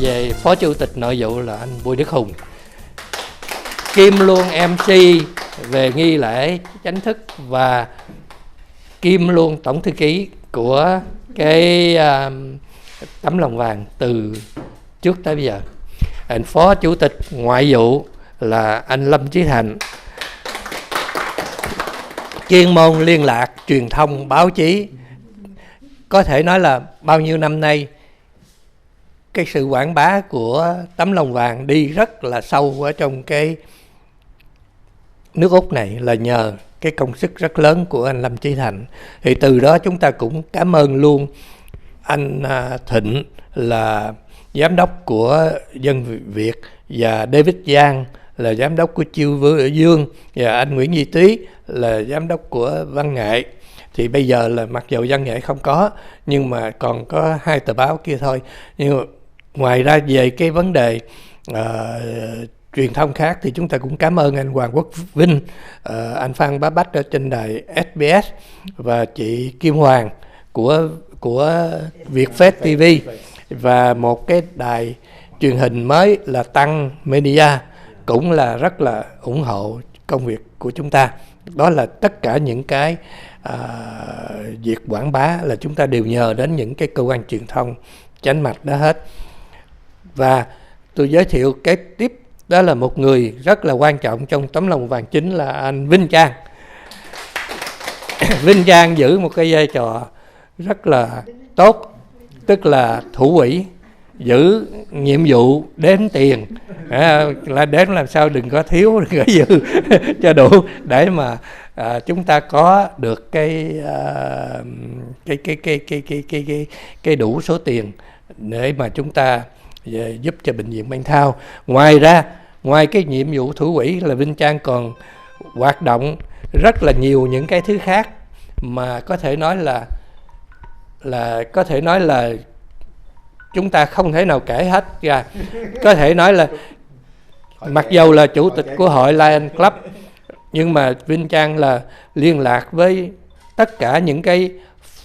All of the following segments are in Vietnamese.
về Phó Chủ tịch Nội vụ là anh Bùi Đức Hùng, kiêm luôn MC về nghi lễ chính thức và kiêm luôn tổng thư ký của cái tấm lòng vàng từ trước tới bây giờ. Anh Phó Chủ tịch Ngoại vụ là anh Lâm Chí Thành, chuyên môn liên lạc, truyền thông, báo chí. Có thể nói là bao nhiêu năm nay cái sự quảng bá của tấm lòng vàng đi rất là sâu ở trong cái nước Úc này là nhờ cái công sức rất lớn của anh Lâm Chí Thành. Thì từ đó chúng ta cũng cảm ơn luôn anh Thiện là giám đốc của Dân Việt và David Giang là giám đốc của Chiêu Dương và anh Nguyễn Duy Tý là giám đốc của Văn Nghệ. Thì bây giờ là mặc dù Văn Nghệ không có nhưng mà còn có 2 tờ báo kia thôi. Nhưng mà ngoài ra về cái vấn đề truyền thông khác thì chúng ta cũng cảm ơn anh Hoàng Quốc Vinh, anh Phan Bá Bách ở trên đài SBS và chị Kim Hoàng của Vietfest TV và một cái đài truyền hình mới là Tăng Media cũng là rất là ủng hộ công việc của chúng ta. Đó là tất cả những cái việc quảng bá là chúng ta đều nhờ đến những cái cơ quan truyền thông chánh mạch đó hết. Và tôi giới thiệu cái tiếp đó là một người rất là quan trọng trong tấm lòng vàng chính là anh Vinh Trang. Vinh Trang giữ một cái vai trò rất là tốt, tức là thủ quỹ, giữ nhiệm vụ đếm tiền, là đếm làm sao đừng có thiếu, đừng có dư cho đủ để mà chúng ta có được cái đủ số tiền để mà chúng ta giúp cho bệnh viện Bankstown. Ngoài ra, ngoài cái nhiệm vụ thủ quỹ là Vinh Trang còn hoạt động rất là nhiều những cái thứ khác mà có thể nói là chúng ta không thể nào kể hết ra. Có thể nói là mặc dầu là chủ tịch của hội Lion Club nhưng mà Vinh Trang là liên lạc với tất cả những cái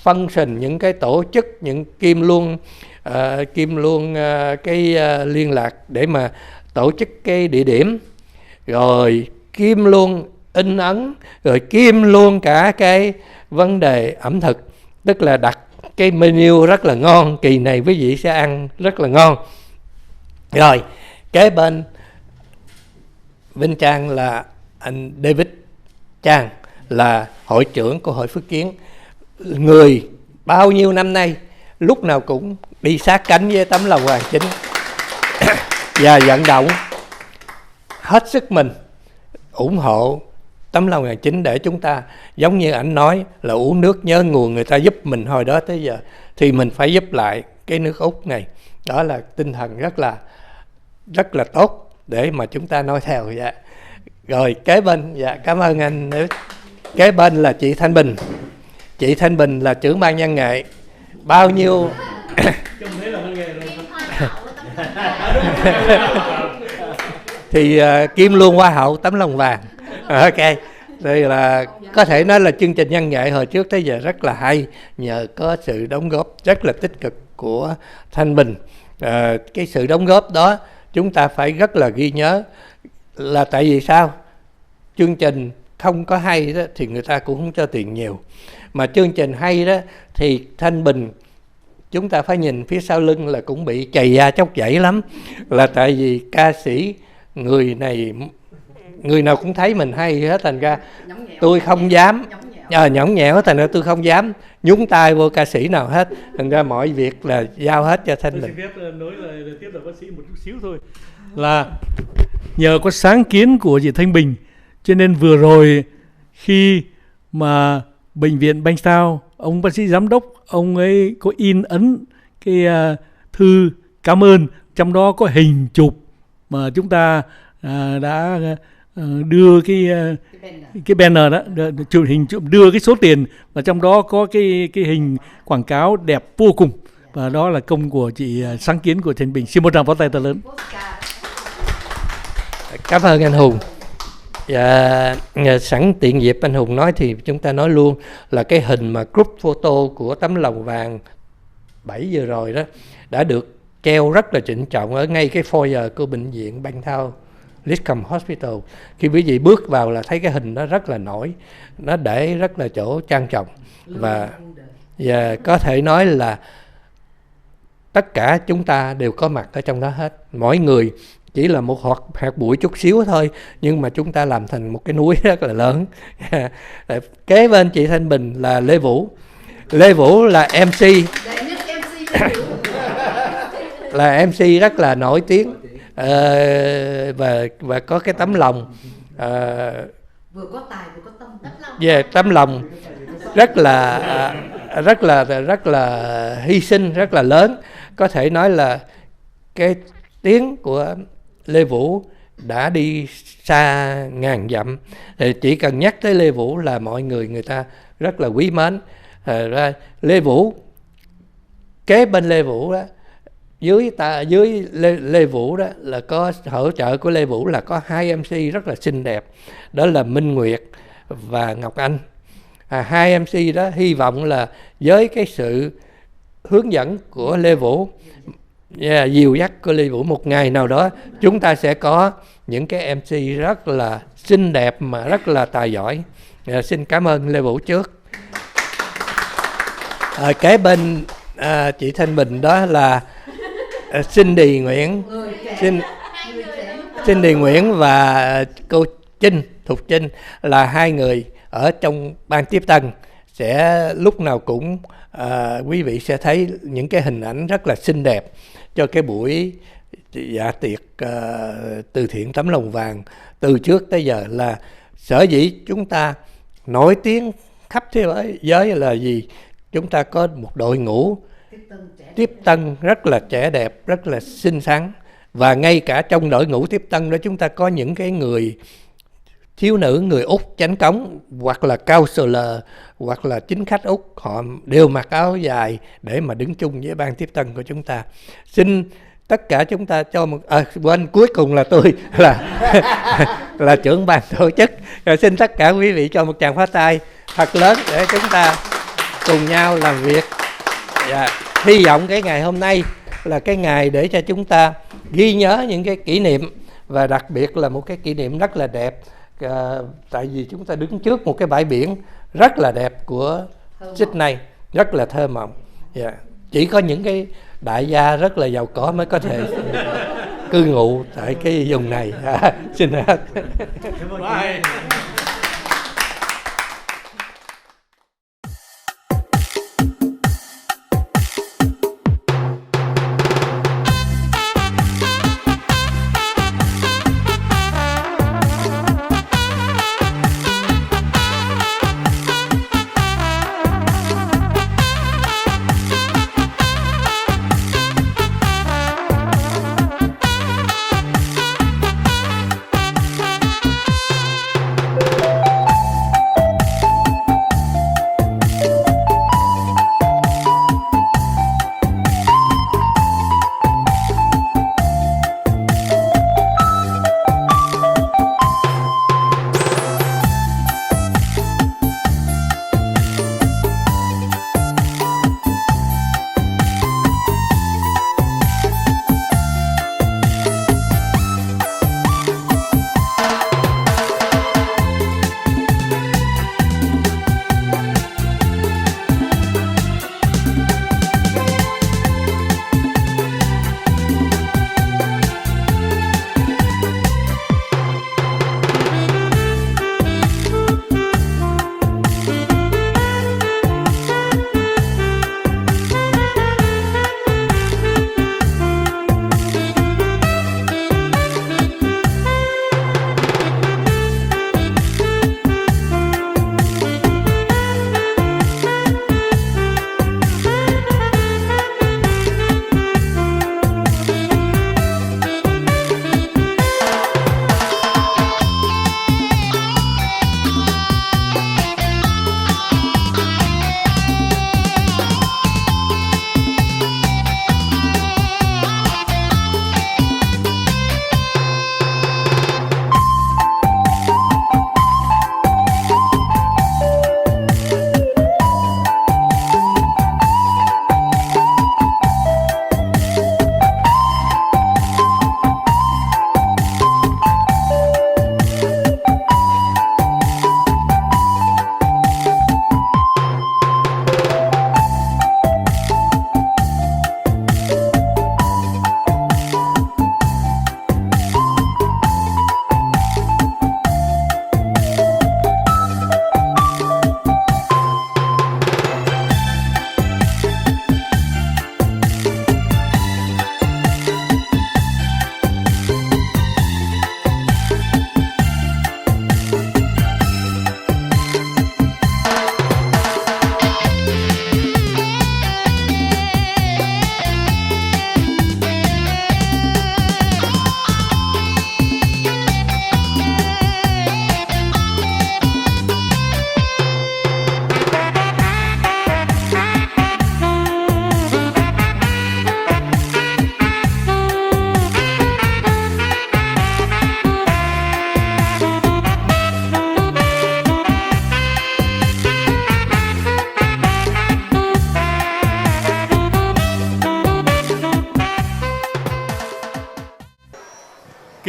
function, những cái tổ chức, những kim luôn cái liên lạc để mà tổ chức cái địa điểm, rồi kim luôn in ấn, rồi kim luôn cả cái vấn đề ẩm thực, tức là đặt cái menu rất là ngon, kỳ này quý vị sẽ ăn rất là ngon. Rồi kế bên Vinh Trang là anh David Trang là hội trưởng của hội Phước Kiến, người bao nhiêu năm nay lúc nào cũng đi sát cánh với tấm lòng vàng chính và vận động hết sức mình ủng hộ tấm lòng vàng chính để chúng ta, giống như ảnh nói là uống nước nhớ nguồn, người ta giúp mình hồi đó tới giờ thì mình phải giúp lại cái nước Úc này. Đó là tinh thần rất là tốt để mà chúng ta nói theo. Dạ. Rồi kế bên, dạ cảm ơn anh. Kế bên là chị Thanh Bình. Chị Thanh Bình là trưởng ban văn nghệ. Bao nhiêu thì kim luôn hoa hậu tấm lòng vàng. Ok. Đây là có thể nói là chương trình văn nghệ hồi trước tới giờ rất là hay, nhờ có sự đóng góp rất là tích cực của Thanh Bình. Cái sự đóng góp đó chúng ta phải rất là ghi nhớ, là tại vì sao? Chương trình không có hay đó thì người ta cũng không cho tiền nhiều, mà chương trình hay đó thì Thanh Bình chúng ta phải nhìn phía sau lưng là cũng bị chày da chóc vẫy lắm, là tại vì ca sĩ người nào cũng thấy mình hay hết, thành ra tôi không dám nhõng nhẽo, thành ra tôi không dám nhúng tay vô ca sĩ nào hết, thành ra mọi việc là giao hết cho Thanh Bình. Tôi xin phép nói lời tiếp lời bác sĩ một chút xíu thôi, là nhờ có sáng kiến của chị Thanh Bình cho nên vừa rồi khi mà bệnh viện Bankstown, ông bác sĩ giám đốc ông ấy có in ấn cái thư cảm ơn, trong đó có hình chụp mà chúng ta đã đưa cái banner đó, chụp hình đưa cái số tiền, và trong đó có cái hình quảng cáo đẹp vô cùng, và đó là công của chị, sáng kiến của Thanh Bình. Xin một tràng pháo tay thật lớn. Cảm ơn anh Hùng. Sẵn tiện dịp anh Hùng nói thì chúng ta nói luôn là cái hình mà group photo của tấm lòng vàng 7 vừa rồi đó đã được treo rất là trịnh trọng ở ngay cái foyer của bệnh viện Bankstown Lidcombe Hospital. Khi quý vị bước vào là thấy cái hình đó rất là nổi, nó để rất là chỗ trang trọng, và có thể nói là tất cả chúng ta đều có mặt ở trong đó hết. Mỗi người chỉ là một hạt bụi chút xíu thôi, nhưng mà chúng ta làm thành một cái núi rất là lớn. Kế bên chị Thanh Bình là Lê Vũ. Lê Vũ là MC, là MC rất là nổi tiếng, và có cái tấm lòng, vừa có tài vừa có tấm lòng rất là hy sinh, rất là lớn. Có thể nói là cái tiếng của Lê Vũ đã đi xa ngàn dặm. Thì chỉ cần nhắc tới Lê Vũ là mọi người ta rất là quý mến. Lê Vũ, kế bên Lê Vũ đó, dưới Lê Vũ đó là có hỗ trợ của Lê Vũ là có 2 MC rất là xinh đẹp, đó là Minh Nguyệt và Ngọc Anh. 2 MC đó hy vọng là với cái sự hướng dẫn của Lê Vũ, dìu dắt của Lê Vũ, một ngày nào đó chúng ta sẽ có những cái MC rất là xinh đẹp mà rất là tài giỏi. Xin cảm ơn Lê Vũ trước. Kế bên chị Thanh Bình đó là Cindy Nguyễn và cô Thục Trinh, là 2 người ở trong ban tiếp tân. Sẽ lúc nào cũng quý vị sẽ thấy những cái hình ảnh rất là xinh đẹp cho cái buổi dạ tiệc từ thiện tấm lòng vàng từ trước tới giờ. Là sở dĩ chúng ta nổi tiếng khắp thế giới là gì? Chúng ta có một đội ngũ tiếp tân rất là trẻ đẹp, rất là xinh xắn. Và ngay cả trong đội ngũ tiếp tân đó chúng ta có những cái người thiếu nữ người Úc chánh cống, hoặc là counselor, hoặc là chính khách Úc, họ đều mặc áo dài để mà đứng chung với ban tiếp tân của chúng ta. Xin tất cả chúng ta cho một quên, cuối cùng là tôi là trưởng ban tổ chức. Rồi xin tất cả quý vị cho một tràng pháo tay thật lớn để chúng ta cùng nhau làm việc. Hy vọng cái ngày hôm nay là cái ngày để cho chúng ta ghi nhớ những cái kỷ niệm, và đặc biệt là một cái kỷ niệm rất là đẹp. Tại vì chúng ta đứng trước một cái bãi biển rất là đẹp của Sydney, rất là thơ mộng. Chỉ có những cái đại gia rất là giàu có mới có thể cư ngụ tại cái vùng này. Xin hết.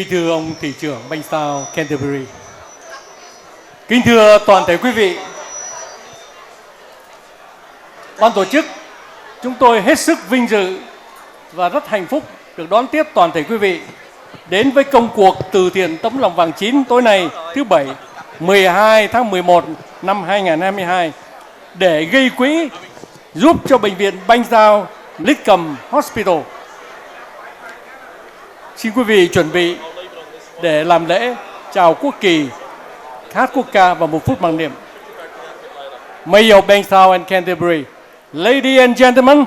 Kính thưa ông thị trưởng Bankstown, Canterbury. Kính thưa toàn thể quý vị. Ban tổ chức, chúng tôi hết sức vinh dự và rất hạnh phúc được đón tiếp toàn thể quý vị đến với công cuộc từ thiện tấm lòng vàng 9 tối nay thứ Bảy 12 tháng 11 năm 2022 để gây quỹ giúp cho bệnh viện Bankstown Lidcombe Hospital. Xin quý vị chuẩn bị để làm lễ chào quốc kỳ, hát quốc ca và 1 phút mặc niệm. Mayor of Bankstown and Canterbury, ladies and gentlemen,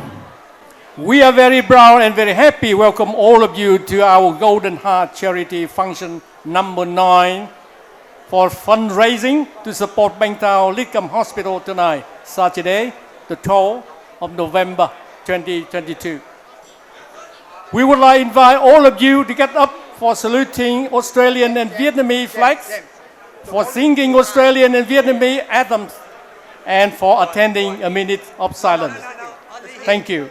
we are very proud and very happy welcome all of you to our Golden Heart Charity Function number 9 for fundraising to support Bankstown Lidcombe Hospital tonight, Saturday, the 12th of November 2022. We would like to invite all of you to get up for saluting Australian and Vietnamese flags, for singing Australian and Vietnamese anthems, and for attending a minute of silence. Thank you.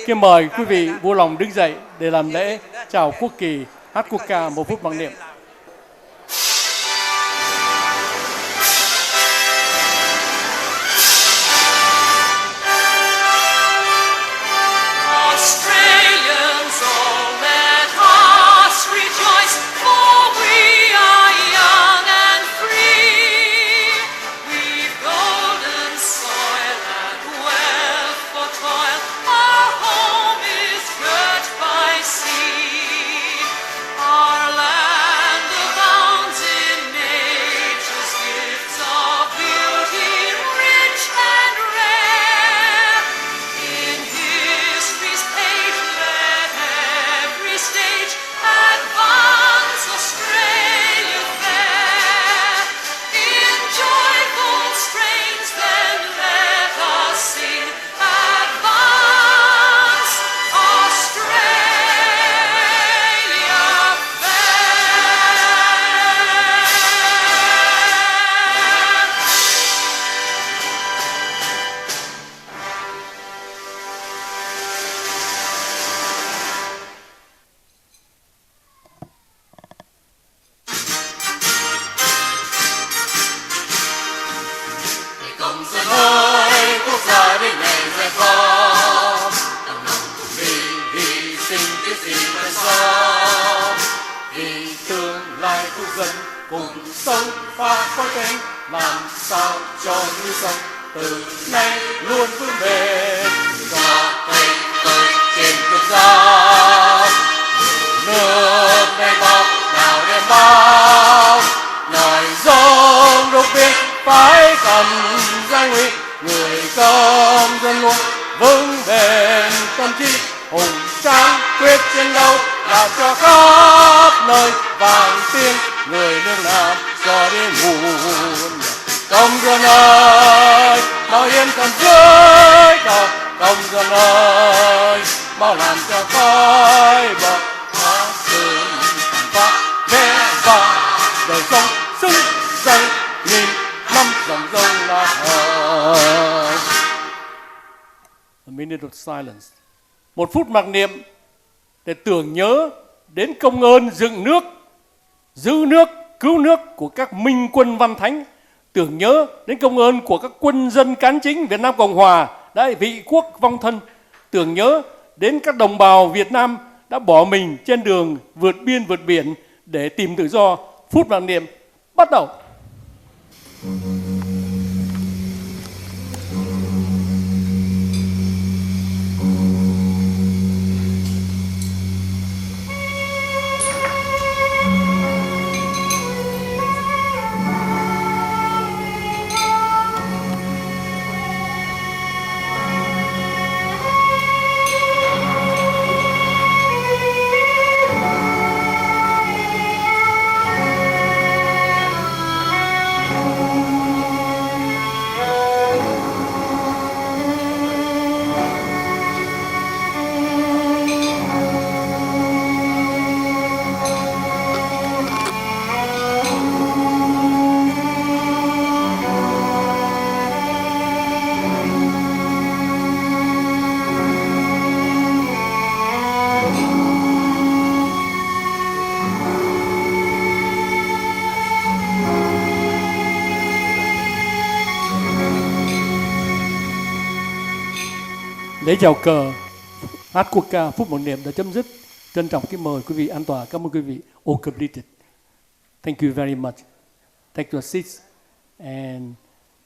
Kính mời quý vị vui lòng đứng dậy để làm lễ chào quốc kỳ, hát quốc ca 1 phút mặc niệm. Silence. 1 phút mặc niệm để tưởng nhớ đến công ơn dựng nước, giữ nước, cứu nước của các minh quân văn thánh, tưởng nhớ đến công ơn của các quân dân cán chính Việt Nam Cộng Hòa đã vị quốc vong thân, tưởng nhớ đến các đồng bào Việt Nam đã bỏ mình trên đường vượt biên vượt biển để tìm tự do. Phút mặc niệm bắt đầu. Lễ chào cờ hát quốc ca phút một niệm đã chấm dứt. Trân trọng kính mời quý vị an tọa. Cảm ơn quý vị. All completed. Thank you very much. Take your seats and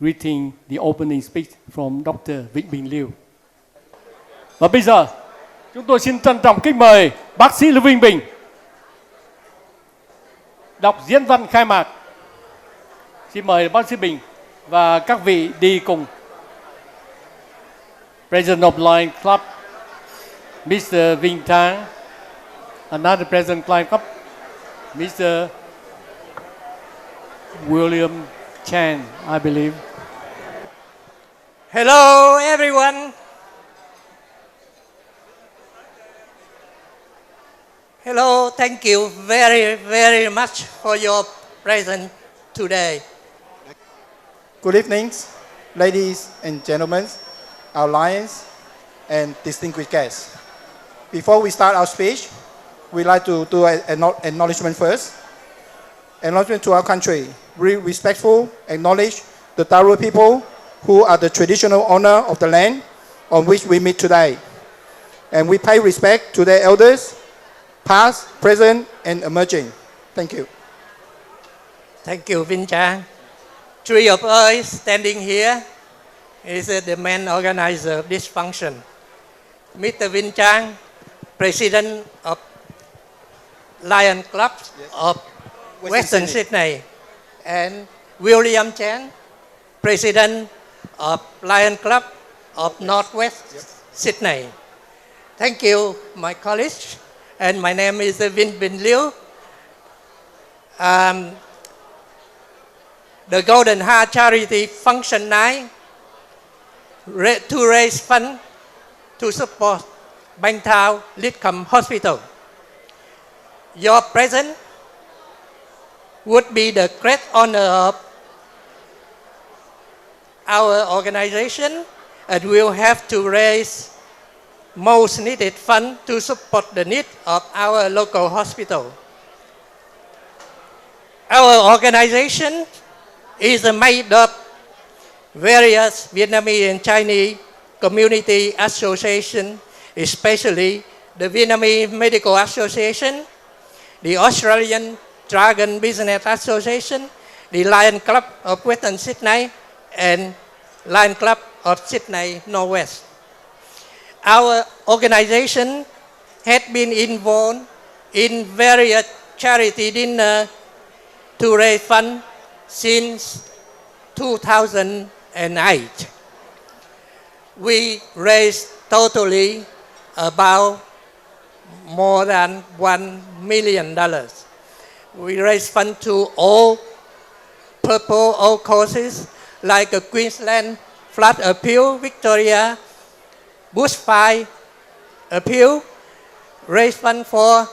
greeting the opening speech from Dr. Vĩnh Bình Liêu. Và bây giờ chúng tôi xin trân trọng kính mời bác sĩ Lưu Vĩnh Bình đọc diễn văn khai mạc. Xin mời bác sĩ Bình và các vị đi cùng. President of Lion Club, Mr. Vinh Tang, another President Lion Club, Mr. William Chan, I believe. Hello everyone. Hello, thank you very, very much for your presence today. Good evening, ladies and gentlemen, our lions and distinguished guests. Before we start our speech, we'd like to do an acknowledgement first. Acknowledgement to our country. We respectfully acknowledge the Daru people who are the traditional owner of the land on which we meet today. And we pay respect to their elders, past, present, and emerging. Thank you. Thank you, Vinh Trang. Three of us standing here is the main organizer of this function. Mr. Vinh Trang, President of Lion Club of Western Sydney, and William Chan, President of Lion Club of Northwest Sydney. Thank you, my colleagues, and my name is Vinh Bình Liêu. The Golden Heart Charity Function 9 to raise funds to support Bankstown Lidcombe Hospital. Your presence would be the great honor of our organization, and we'll have to raise most needed funds to support the needs of our local hospital. Our organization is made up various Vietnamese and Chinese community associations, especially the Vietnamese Medical Association, the Australian Dragon Business Association, the Lion Club of Western Sydney, and Lion Club of Sydney Northwest. Our organization has been involved in various charity dinners to raise funds since 2008. We raised totally about more than $1 million. We raised funds to all purpose, all causes like a Queensland flood appeal, Victoria bushfire appeal, raised funds for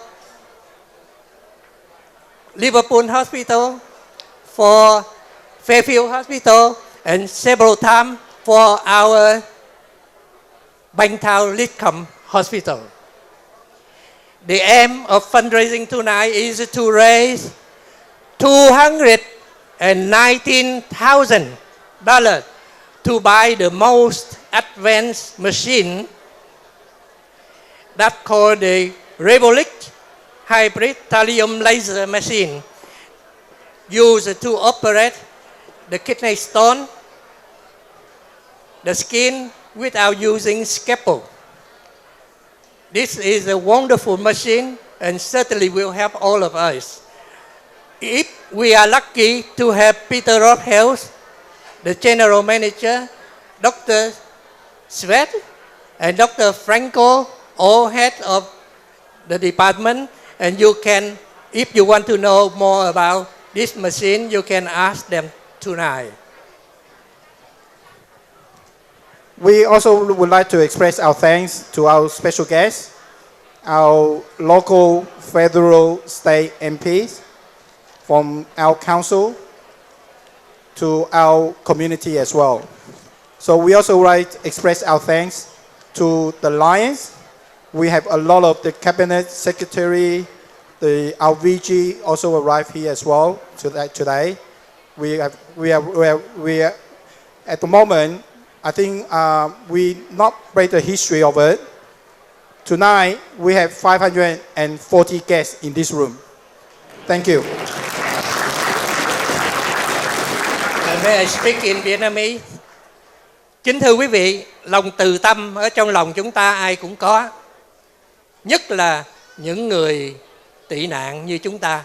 Liverpool Hospital, for Fairfield Hospital, and several times for our Bankstown Lidcombe Hospital. The aim of fundraising tonight is to raise $219,000 to buy the most advanced machine that called the Revolic hybrid thallium laser machine used to operate the kidney stone, the skin without using scalpel. This is a wonderful machine and certainly will help all of us. If we are lucky to have Peter Rothhealth, the general manager, Dr. Svet, and Dr. Franco, all head of the department, and you can, if you want to know more about this machine, you can ask them tonight. We also would like to express our thanks to our special guests, our local, federal, state MPs, from our council to our community as well. So we also would like to express our thanks to the Lions. We have a lot of the cabinet secretary, our VG also arrived here as well today. We are at the moment I think we not break the history of it. Tonight, we have 540 guests in this room. Thank you. May I speak in Vietnamese? Kính thưa quý vị, lòng từ tâm ở trong lòng chúng ta ai cũng có. Nhất là những người tị nạn như chúng ta.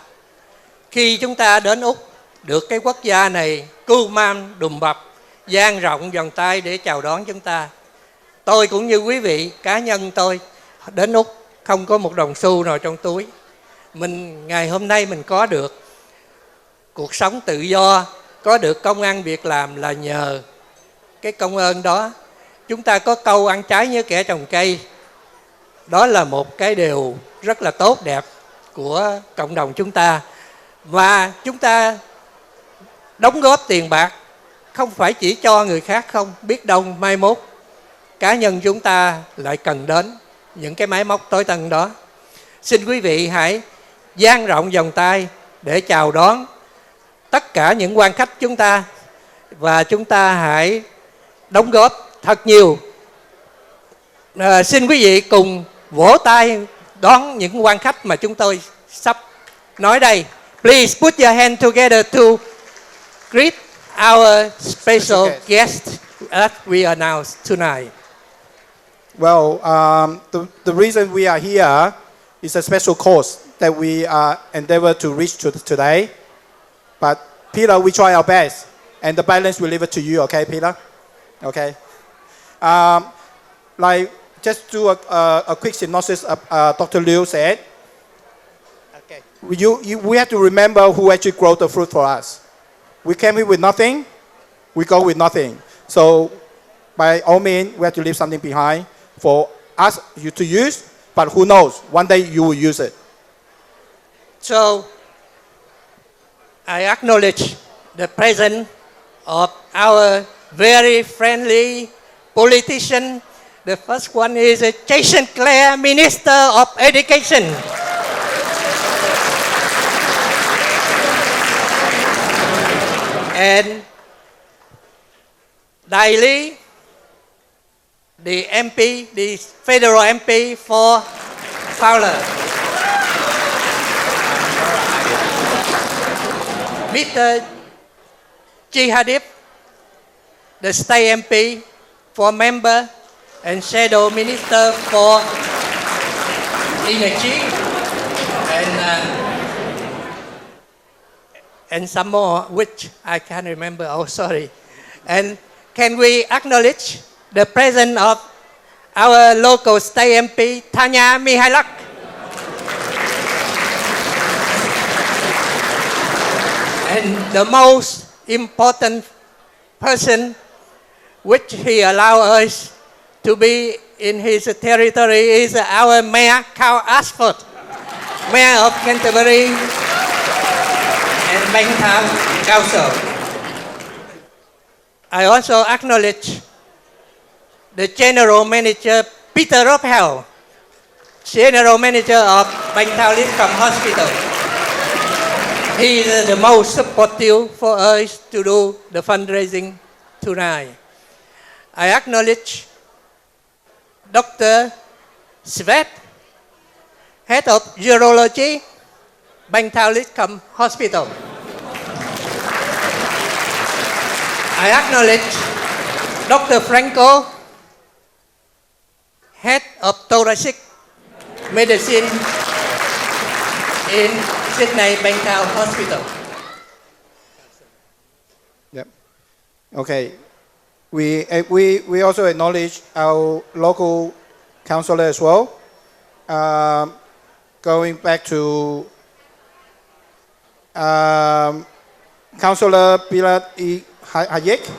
Khi chúng ta đến Úc, được cái quốc gia này cưu mang đùm bọc, dang rộng vòng tay để chào đón chúng ta. Tôi cũng như quý vị, cá nhân tôi đến Úc không có một đồng xu nào trong túi. Ngày hôm nay mình có được cuộc sống tự do, có được công ăn việc làm là nhờ cái công ơn đó. Chúng ta có câu ăn trái như kẻ trồng cây. Đó là một cái điều rất là tốt đẹp của cộng đồng chúng ta. Và chúng ta đóng góp tiền bạc không phải chỉ cho người khác không. Biết đâu mai mốt cá nhân chúng ta lại cần đến những cái máy móc tối tân đó. Xin quý vị hãy dang rộng vòng tay để chào đón tất cả những quan khách chúng ta. Và chúng ta hãy đóng góp thật nhiều. Xin quý vị cùng vỗ tay đón những quan khách mà chúng tôi sắp nói đây. Please put your hand together to greet our special guest that we announce tonight. Well, the reason we are here is a special course that we endeavor to reach today. But Peter, we try our best, and the balance we leave it to you, okay, Peter? Okay. Just do a quick synopsis of Dr. Liu said. Okay. We have to remember who actually grow the fruit for us. We came here with nothing, we go with nothing. So, by all means, we have to leave something behind for us to use, but who knows, one day you will use it. So, I acknowledge the presence of our very friendly politician. The first one is Jason Clare, Minister of Education. And Daily, the MP, the federal MP for Fowler. Mr. Jihadip, the state MP for member and shadow minister for energy and some more which I can't remember. Oh, sorry. And can we acknowledge the presence of our local state MP Tanya Mihailak? And the most important person which he allowed us to be in his territory is our Mayor Carl Ashford, Mayor of Canterbury and Bankstown Council. I also acknowledge the General Manager Peter Rophel, General Manager of Bankstown Hospital. He is the most supportive for us to do the fundraising tonight. I acknowledge Dr. Svet, Head of Urology, Bankstown Hospital. I acknowledge Dr. Franco, Head of Thoracic Medicine in Sydney Bankstown Hospital. Yep. Okay. We also acknowledge our local councillor as well. Going back to Councillor Pilar Hayek.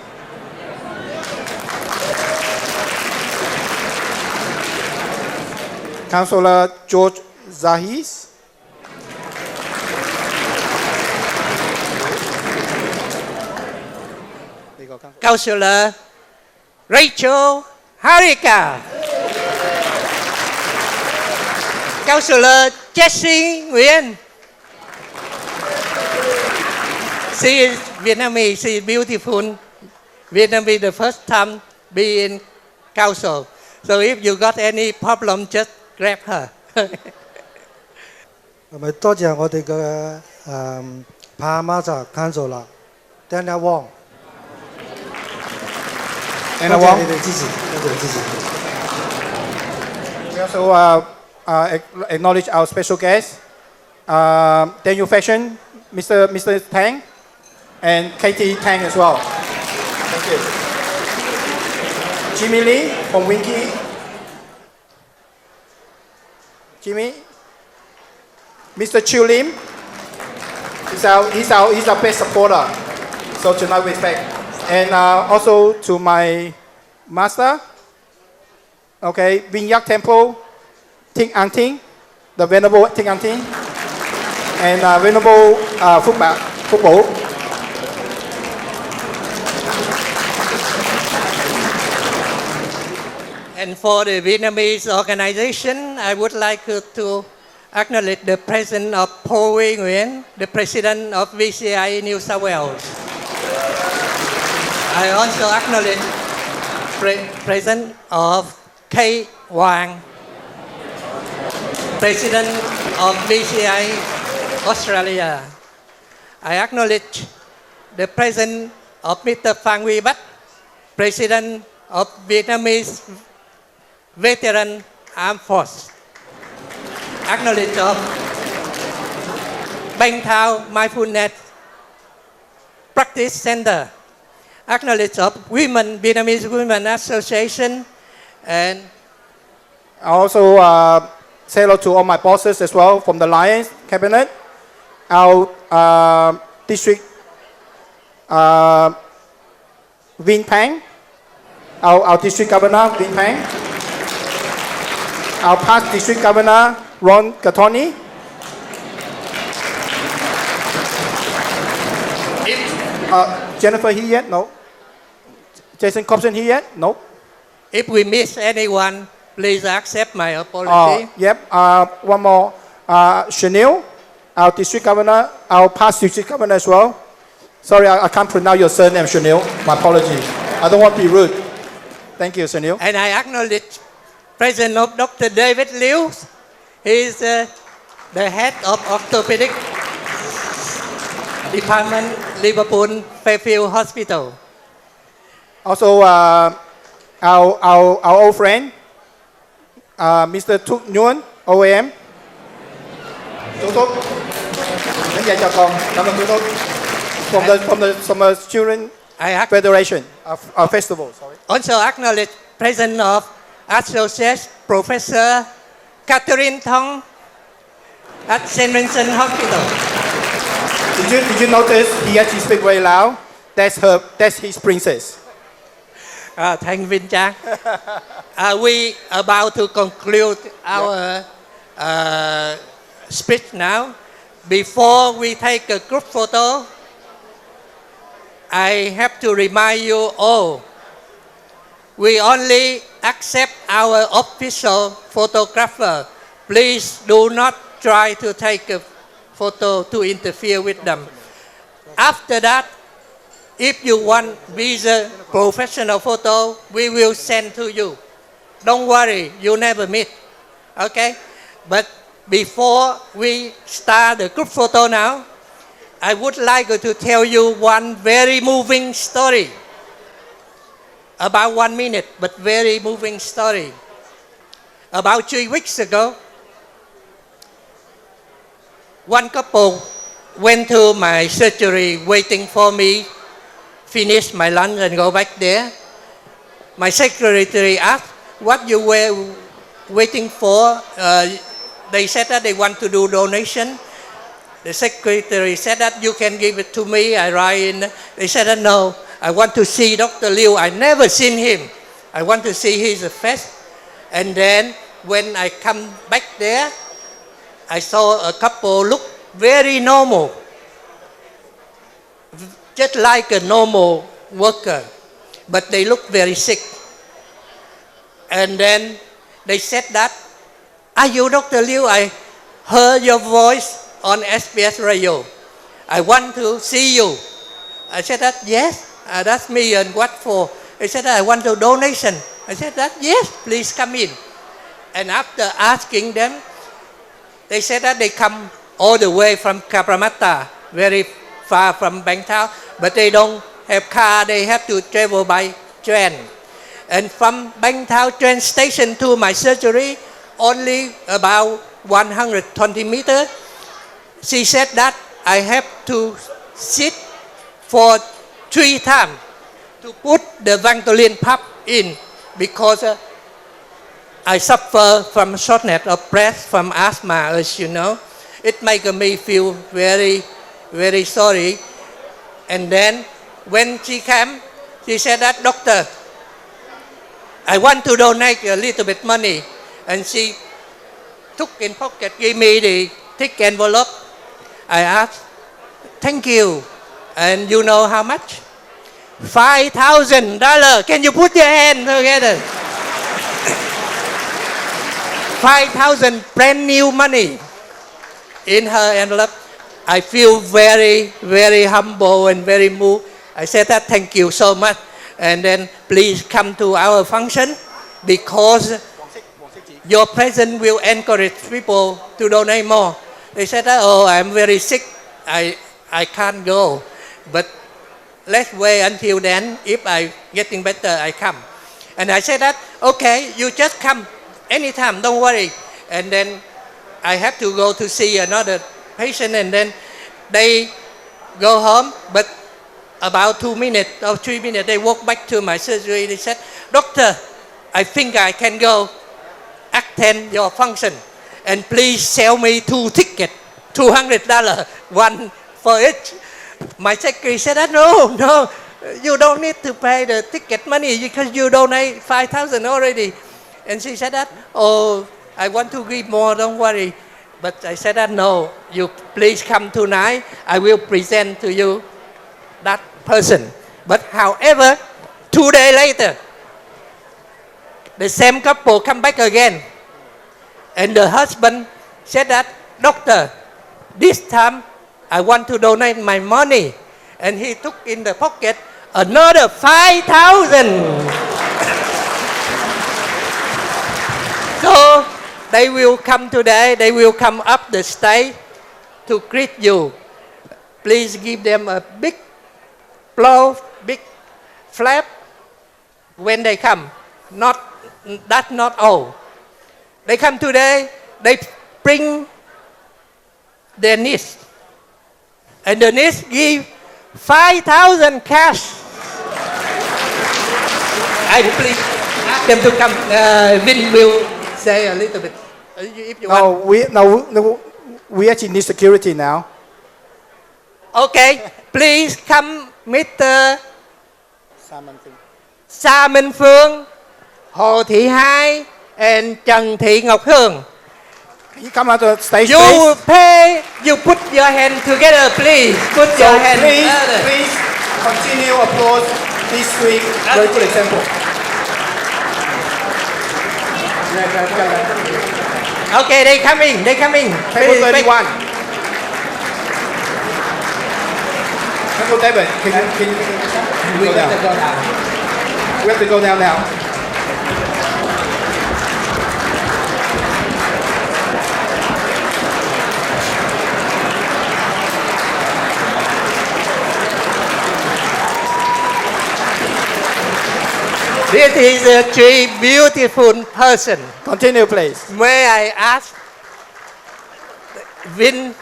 Councillor George Zahis. Councillor Rachel Harika. Councillor Jessie Nguyen. She is Vietnamese, she is beautiful. Vietnamese the first time be in council. So if you got any problem, just grab her. 咪多謝我哋嘅帕馬扎 council 啦 ，Daniel Wong。Anna 多謝 Wong. 你哋支持，多謝支持。 We also acknowledge our special guest, Daniel Fashion, Mr. Tang, and Katie Tang as well. Thank you. Jimmy Lee from Winky. Jimmy. Mr. Chiu Lim. He's our best supporter. So tonight we thank. And also to my master. Okay, Vinh Yak Temple, Thinh An Thinh, the Venerable Thinh An Thinh, and Venerable Phúc Bổ. And for the Vietnamese organization, I would like to acknowledge the presence of Po Huy Nguyen, the president of VCI New South Wales. I also acknowledge presence of K. Wang, president of VCI Australia. I acknowledge the presence of Mr. Phan Huy Bách, president of Vietnamese Veteran Armed Force. Acknowledge of Bankstown Mindfulness Practice Center. Acknowledge of Vietnamese Women Association, and I also say hello to all my bosses as well from the Lions Cabinet, our district Vinh Pang, our district governor Vinh Pang, our past district governor Ron Gattoni. Jennifer here yet? No. Jason Cobson here yet? No. if we miss anyone, please accept my apology. Yep. One more. Chanel, our district governor, our past district governor as well. Sorry, I can't pronounce your surname, Chanel. My apologies. I don't want to be rude. Thank you, Chanel. And I acknowledge President of Dr. David Liu. He is the head of orthopedic department, Liverpool Fairfield Hospital. Also, our old friend, Mr. Thúc Nguyen, OAM. Chú Thúc, đến dạy cho con. Cảm ơn chú Thúc. From the Children Federation, festival. Sorry. Also acknowledge President of Associate Professor Catherine Thong at St. Vincent Hospital. Did you notice he actually speak very loud? That's his princess. Thank Vinh Trang. We about to conclude our speech now. Before we take a group photo, I have to remind you all, we only accept our official photographer. Please do not try to take a photo to interfere with them. After that, if you want visa professional photo, we will send to you. Don't worry, you never meet. Okay? But before we start the group photo now, I would like to tell you one very moving story. About 1 minute, but very moving story. About 3 weeks ago, one couple went to my surgery waiting for me, finish my lunch and go back there. My secretary asked, what you were waiting for? They said that they want to do donation. The secretary said that you can give it to me. I write in. They said that no, I want to see Dr. Liu. I never seen him. I want to see his face. And then when I come back there, I saw a couple look very normal, just like a normal worker, but they look very sick. And then they said that, are you Dr. Liu? I heard your voice on SBS radio. I want to see you. I said that, yes, that's me, and what for? They said, I want a donation. I said, that, yes, please come in. And after asking them, they said that they come all the way from Cabramatta, very far from Bankstown, but they don't have car, they have to travel by train. And from Bankstown train station to my surgery, only about 120 meters. She said that I have to sit for 3 times to put the Ventolin pump in because I suffer from shortness of breath, from asthma, as you know. It makes me feel very, very sorry. And then when she came, she said that, doctor, I want to donate a little bit money. And she took in pocket, gave me the thick envelope. I asked, thank you. And you know how much? $5,000. Can you put your hand together? 5,000 brand new money in her envelope. I feel very, very humble and very moved. I said that, thank you so much. And then please come to our function because your presence will encourage people to donate more. They said that, oh, I'm very sick. I can't go. But let's wait until then. If I'm getting better, I come. And I said that, okay, you just come anytime, don't worry. And then I have to go to see another patient, and then they go home. But about 2 minutes or 3 minutes, they walk back to my surgery. They said, doctor, I think I can go attend your function. And please sell me 2 tickets, $200, one for each. My secretary said, no, you don't need to pay the ticket money because you donate 5,000 already. And she said that, oh, I want to give more, don't worry. But I said that, no, you please come tonight. I will present to you that person. But however, 2 days later, the same couple come back again. And the husband said that, doctor, this time I want to donate my money. And he took in the pocket another 5,000. So they will come today, they will come up the stage to greet you. Please give them a big blow, big flap when they come. That's not all. They come today, they bring their niece. And the niece give 5,000 cash. I please ask them to come. Vin will say a little bit. If you want. No, we actually need security now. Okay, please come, Mr. Sa Minh Phương, Hồ Thị Hai, and Trần Thị Ngọc Hương. You come out to the stage, You please. pay. You put your hand together, please. Put your hand together. Please continue applaud this week. Very good example. Okay, they coming. Table 31. Table David, can you go down? We have to go down now. This is a three beautiful person. Continue, please. May I ask, Vin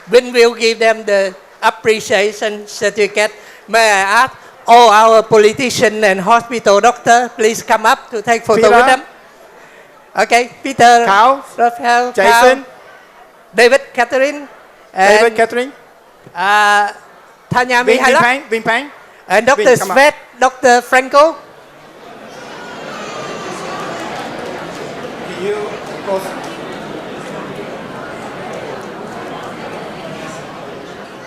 will give them the appreciation certificate. May I ask all our politicians and hospital doctor, please come up to take photo Peter. with them. Okay, Peter, Carl, Raphael, Jason, Carl, David, Catherine, David, and Catherine, Tanya Vin Mihailov, Pang, Vin Pang. and Dr. Vin, come up. Svet, Dr. Franco. Can you close?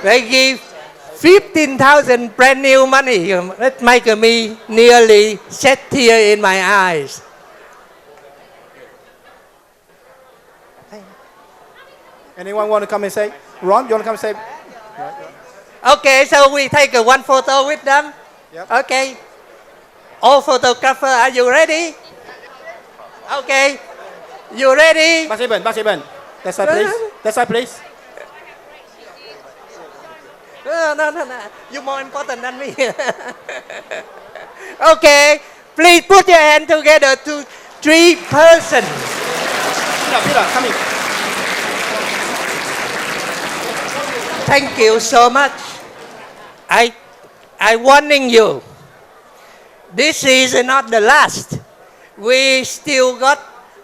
They give 15,000 brand new money. It makes me nearly shed tear in my eyes. Anyone want to come and say? Ron, you want to come and say? Okay, so we take one photo with them. Yep. Okay. All photographer, are you ready? Okay. You ready? Bác sĩ Bình. That side please. That side please. No. You're more important than me. Okay. Please put your hand together to 3 persons. Peter, come in. Thank you so much. I warning you. This is not the last. We still got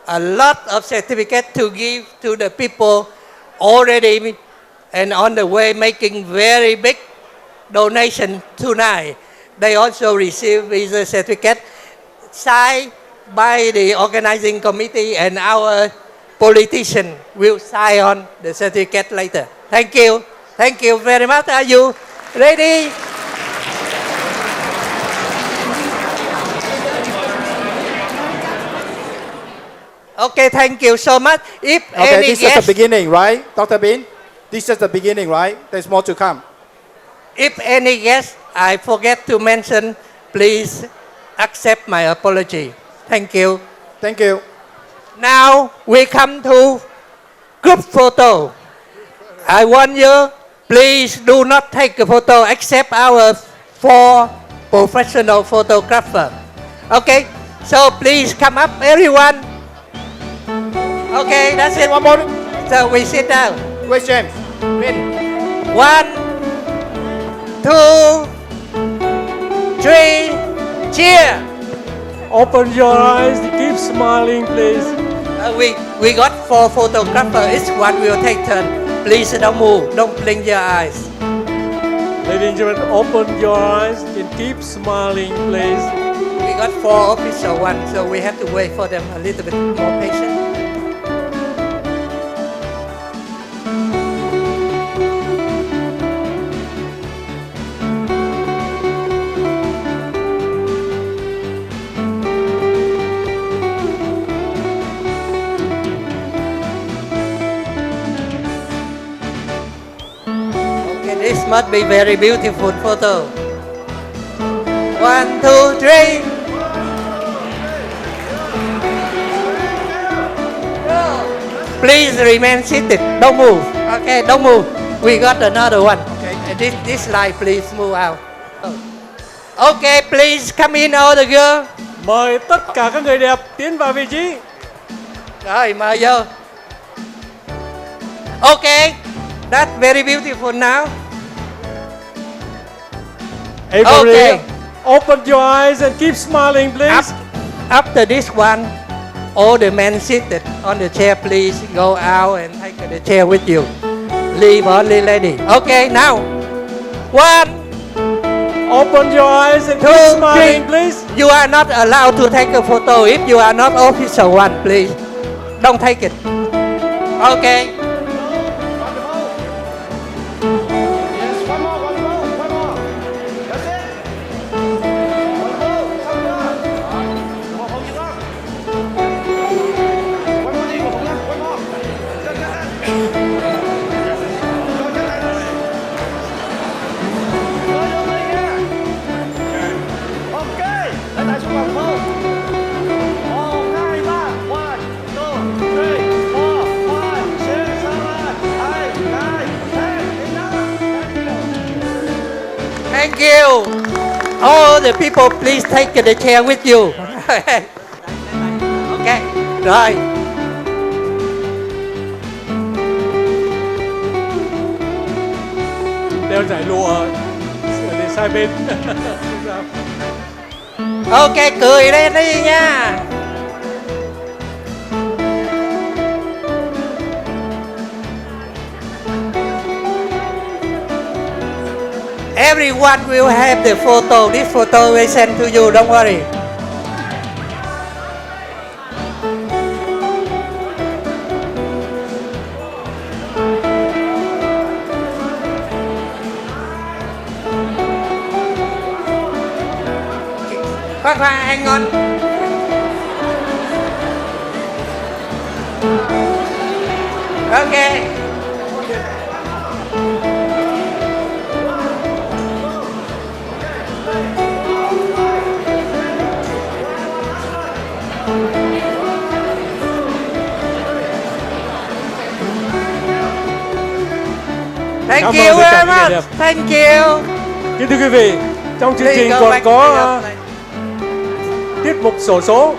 a lot of certificate to give to the people already and on the way making very big donation tonight. They also receive visa certificate signed by the organizing committee, and our politician will sign on the certificate later. Thank you. Thank you very much. Are you ready? Okay, thank you so much. If Okay, any this is the guest, beginning, right, Dr. Bin? This is the beginning, right? There's more to come. if any guest I forget to mention, please accept my apology. Thank you. Thank you. Now we come to group photo. I want you, please do not take a photo except our 4 professional photographers. Okay, so please come up, everyone. Okay, that's it. One more. So we sit down. Where's James? Win. 1, 2, 3, cheer. Open your eyes, keep smiling, please. We got 4 photographers. Each one will take turn. Please don't move. Don't blink your eyes. Ladies and gentlemen, open your eyes and keep smiling, please. We got 4 official ones, so we have to wait for them a little bit more patient. This must be very beautiful photo. 1, 2, 3. Please remain seated. Don't move. Okay, don't move. We got another one. Okay. This slide, please move out. Okay, please come in, all the girl. Mời tất cả các người đẹp tiến vào vị trí. Rồi, mời vô. Okay, that's very beautiful now. Everybody, Okay. open your eyes and keep smiling, please. After this one, all the men seated on the chair, please go out and take the chair with you. Leave only lady. Okay, now. 1, Open your eyes and 2, keep 3. smiling, please. You are not allowed to take a photo if you are not official one, please. Don't take it. Okay. Yes, one more. That's it. One more. Ok, lại tại xuống lòng hơn. 1, 2, 3. 1, 2, 3, 4, 5, 6, 7, 8, 9, 10. Thank you. All the people, please take the chair with you. Okay. Rồi. Đeo giải lụa để sai bên. Ok, cười lên đi nha. Everyone will have the photo. This photo we send to you. Don't worry. Khoan, hang on. Okay. Cảm ơn Thank you tất cả very những người much. đẹp. Thank you. Kính thưa quý vị, trong chương Please trình go còn back to có your place. tiết mục xổ số.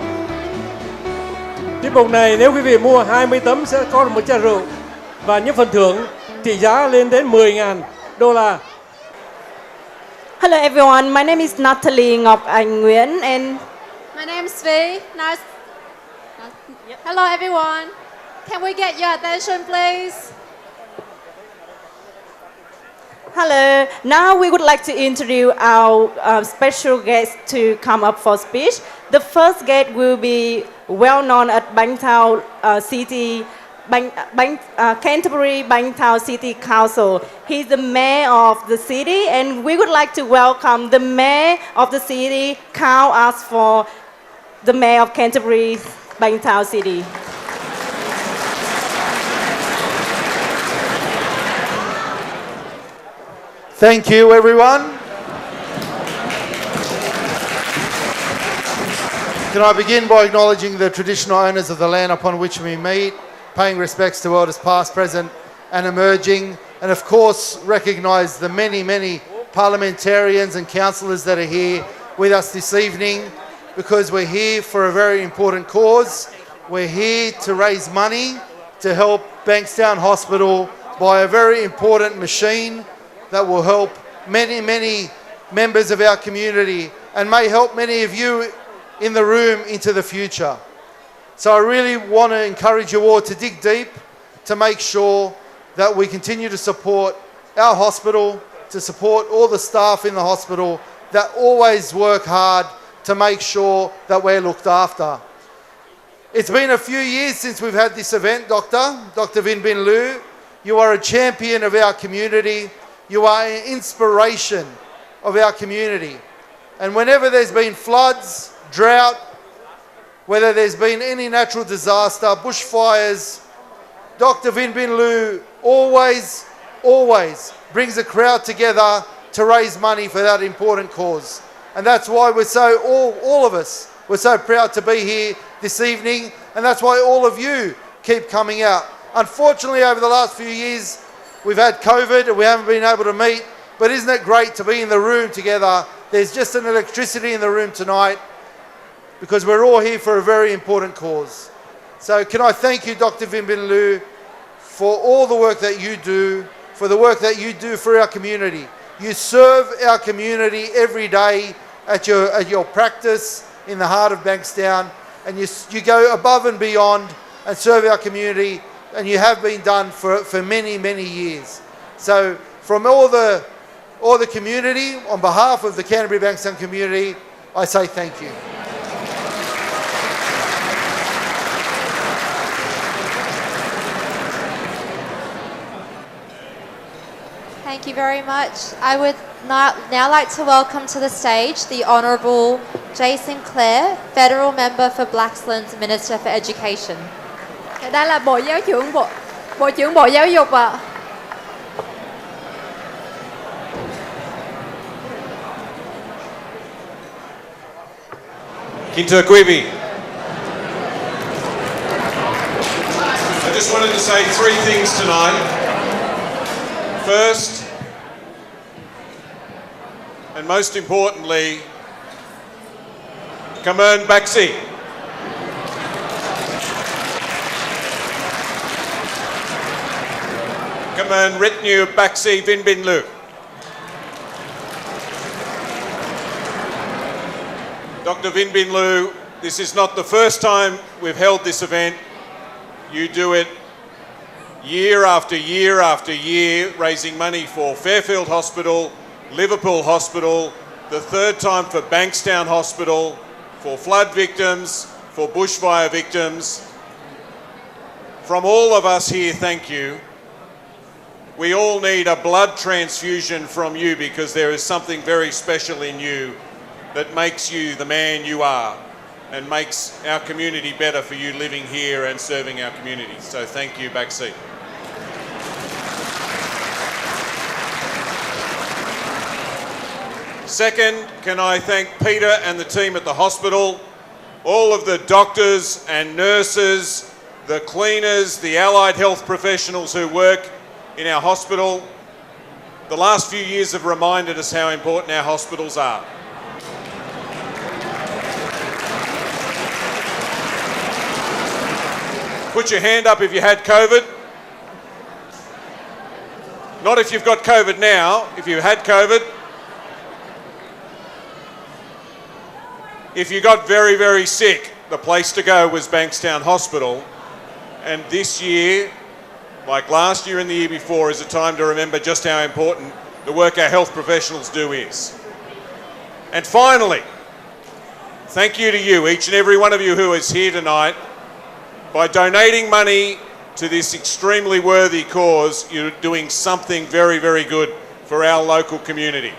Tiết mục này nếu quý vị mua 20 tấm sẽ có một chai rượu và những phần thưởng trị giá lên đến 10.000 đô la. Hello everyone, my name is Natalie Ngọc Anh Nguyễn and My name's Vi. Nice. Hello, everyone. Can we get your attention, please? hello. Now we would like to introduce our special guest to come up for speech. The first guest will be well known at Bankstown City, Canterbury Bankstown City Council. He's the mayor of the city, and we would like to welcome the mayor of the city, Carl, us for the mayor of Canterbury Bankstown City. Thank you, everyone. Can I begin by acknowledging the traditional owners of the land upon which we meet, paying respects to elders past, present and emerging, and of course recognise the many, many parliamentarians and councillors that are here with us this evening, because we're here for a very important cause. We're here to raise money to help Bankstown Hospital buy a very important machine that will help many, many members of our community and may help many of you in the room into the future. So I really want to encourage you all to dig deep to make sure that we continue to support our hospital, to support all the staff in the hospital that always work hard to make sure that we're looked after. It's been a few years since we've had this event, Dr. Vin Bin Lu. You are a champion of our community. You are an inspiration of our community. And whenever there's been floods, drought, whether there's been any natural disaster, bushfires, Dr. Vin Bin Lu always brings a crowd together to raise money for that important cause. And that's why we're so, all of us, we're so proud to be here this evening, and that's why all of you keep coming out. Unfortunately, over the last few years, we've had COVID and we haven't been able to meet, but isn't it great to be in the room together? There's just an electricity in the room tonight because we're all here for a very important cause. So can I thank you, Dr. Vin Bin Lu, for all the work that you do, for the work that you do for our community. You serve our community every day at your practice in the heart of Bankstown, and you go above and beyond and serve our community, and you have been done for many, many years. So from all the community, on behalf of the Canterbury Bankstown community, I say thank you. Thank you very much. I would now like to welcome to the stage the Honourable Jason Clare, Federal Member for Blaxland's Minister for Education. Đây là Bộ trưởng Bộ Giáo dục ạ. Kính thưa quý vị, I just wanted to say three things tonight. First, and most importantly, cảm ơn bác sĩ. Cảm ơn rất nhiều bác sĩ Vin Bin Lu. Dr. Vin Bin Lu, this is not the first time we've held this event. You do it year after year after year, raising money for Fairfield Hospital, Liverpool Hospital, the third time for Bankstown Hospital, for flood victims, for bushfire victims. From all of us here, thank you. We all need a blood transfusion from you because there is something very special in you that makes you the man you are and makes our community better for you living here and serving our community. So thank you, backseat. Second, can I thank Peter and the team at the hospital, all of the doctors and nurses, the cleaners, the allied health professionals who work in our hospital, The last few years have reminded us how important our hospitals are. Put your hand up if you had COVID. Not if you've got COVID now, if you had COVID. If you got very, very sick, the place to go was Bankstown Hospital. And this year, like last year and the year before, is a time to remember just how important the work our health professionals do is. And finally, thank you to you, each and every one of you who is here tonight. By donating money to this extremely worthy cause, you're doing something very, very good for our local community.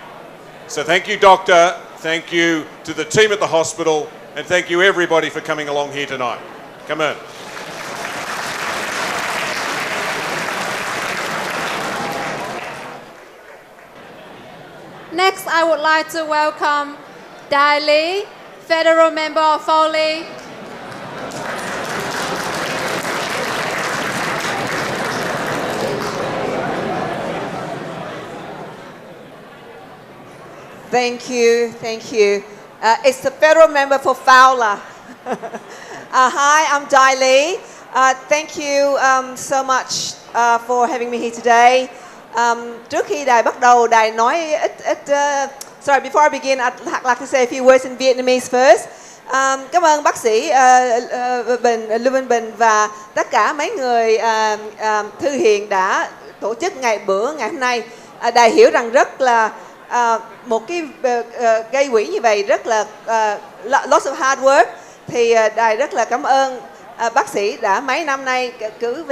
So thank you, Doctor. Thank you to the team at the hospital. And thank you, everybody, for coming along here tonight. Come on. Next, I would like to welcome Dai Lee, Federal Member of Foley. Thank you, thank you. It's the federal member for Fowler. Hi, I'm Dai Lee. Thank you so much for having me here today. Trước khi Đài bắt đầu, Đài nói sorry, before I begin, I'd like to say a few words in Vietnamese first. Cảm ơn bác sĩ Lưu Văn Bình và tất cả mấy người Thư Hiền đã tổ chức bữa ngày hôm nay. Đài hiểu rằng rất là một cái gây quỹ như vậy rất là lots of hard work, thì Đài rất là cảm ơn bác sĩ đã mấy năm nay cứ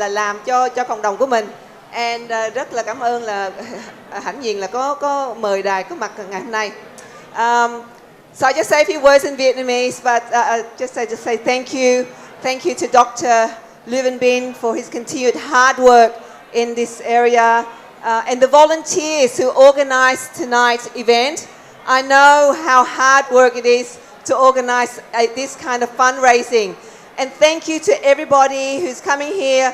làm cho cộng đồng của mình. And rất là cảm ơn là hãnh diện là có mời Đài có mặt ngày hôm nay. So I just say a few words in Vietnamese, but just say thank you to Dr. Lưu Văn Bình for his continued hard work in this area. And the volunteers who organized tonight's event. I know how hard work it is to organize this kind of fundraising. And thank you to everybody who's coming here,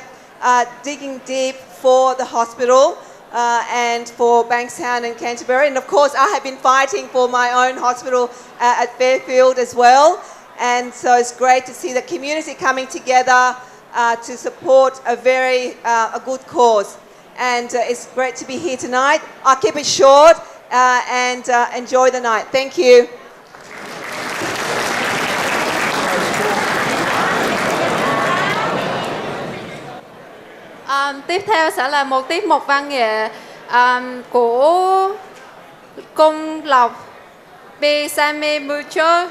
digging deep for the hospital and for Bankstown and Canterbury. And of course, I have been fighting for my own hospital at Fairfield as well. And so it's great to see the community coming together to support a good cause. And it's great to be here tonight. I'll keep it short and enjoy the night. Thank you. Tiếp theo sẽ là một tiết mục văn nghệ của cung Lộc Besame Mucho.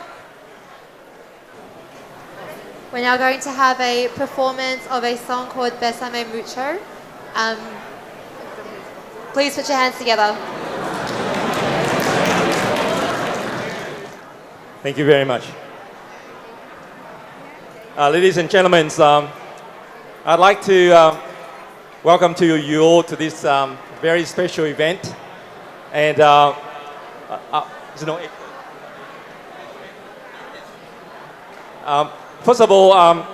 We're now going to have a performance of a song called Besame Mucho. Please put your hands together. Thank you very much. Ladies and gentlemen, I'd like to welcome to you all to this very special event. And first of all,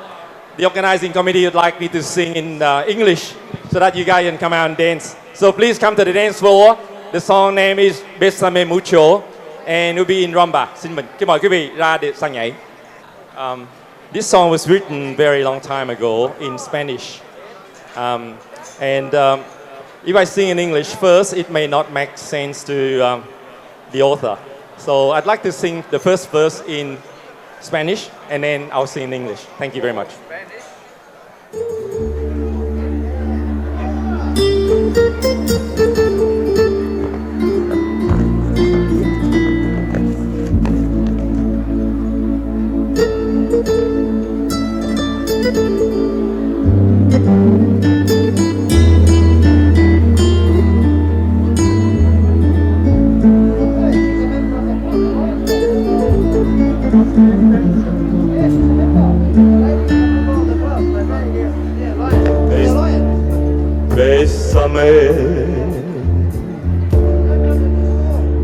the organizing committee would like me to sing in English so that you guys can come out and dance. So please come to the dance floor. The song name is Besame Mucho and it will be in rumba. Xin mời quý vị ra để sang nhảy. This song was written very long time ago in Spanish. If I sing in English first, it may not make sense to the author. So I'd like to sing the first verse in Spanish and then I'll sing in English. Thank you very much.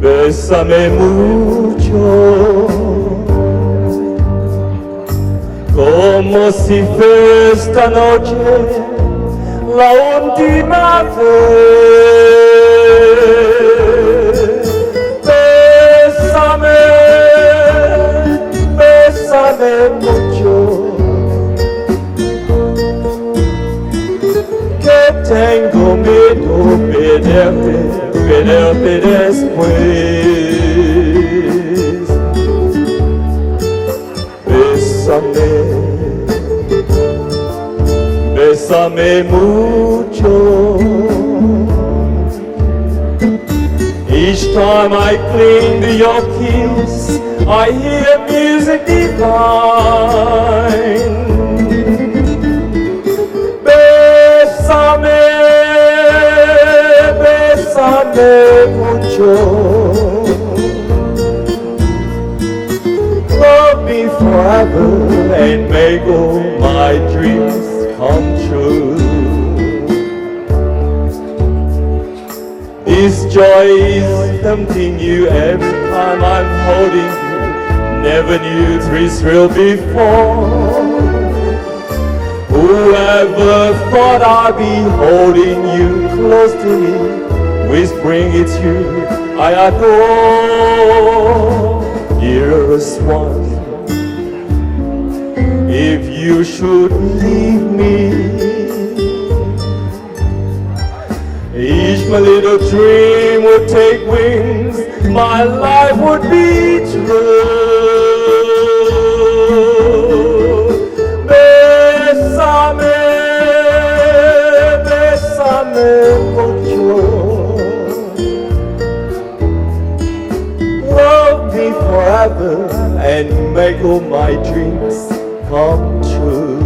Bésame mucho, como si fuera esta noche la última vez. bésame, bésame mucho. Que tengo miedo perderte, perderte después. Bésame, bésame mucho. Each time I cling to your kiss, I hear music divine. Bésame, bésame mucho. Love me forever and make all my dreams come true. This joy is tempting you every time I'm holding you. Never knew this thrill before. Whoever thought I'd be holding you close to me, whispering it's you I adore. Dearest one, if you should leave me, each my little dream would take wings, my life would be true. Bésame, bésame mucho. Love me forever and make all my dreams come true.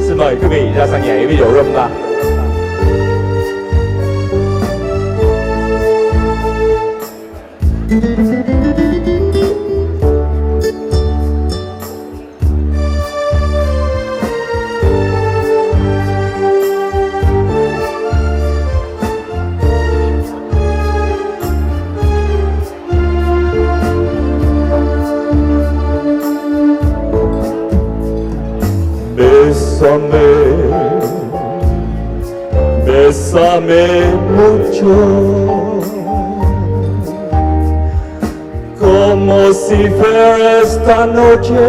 Xin mời quý vị ra sàn nhảy video rumba. Bésame, bésame mucho, como si fuera esta noche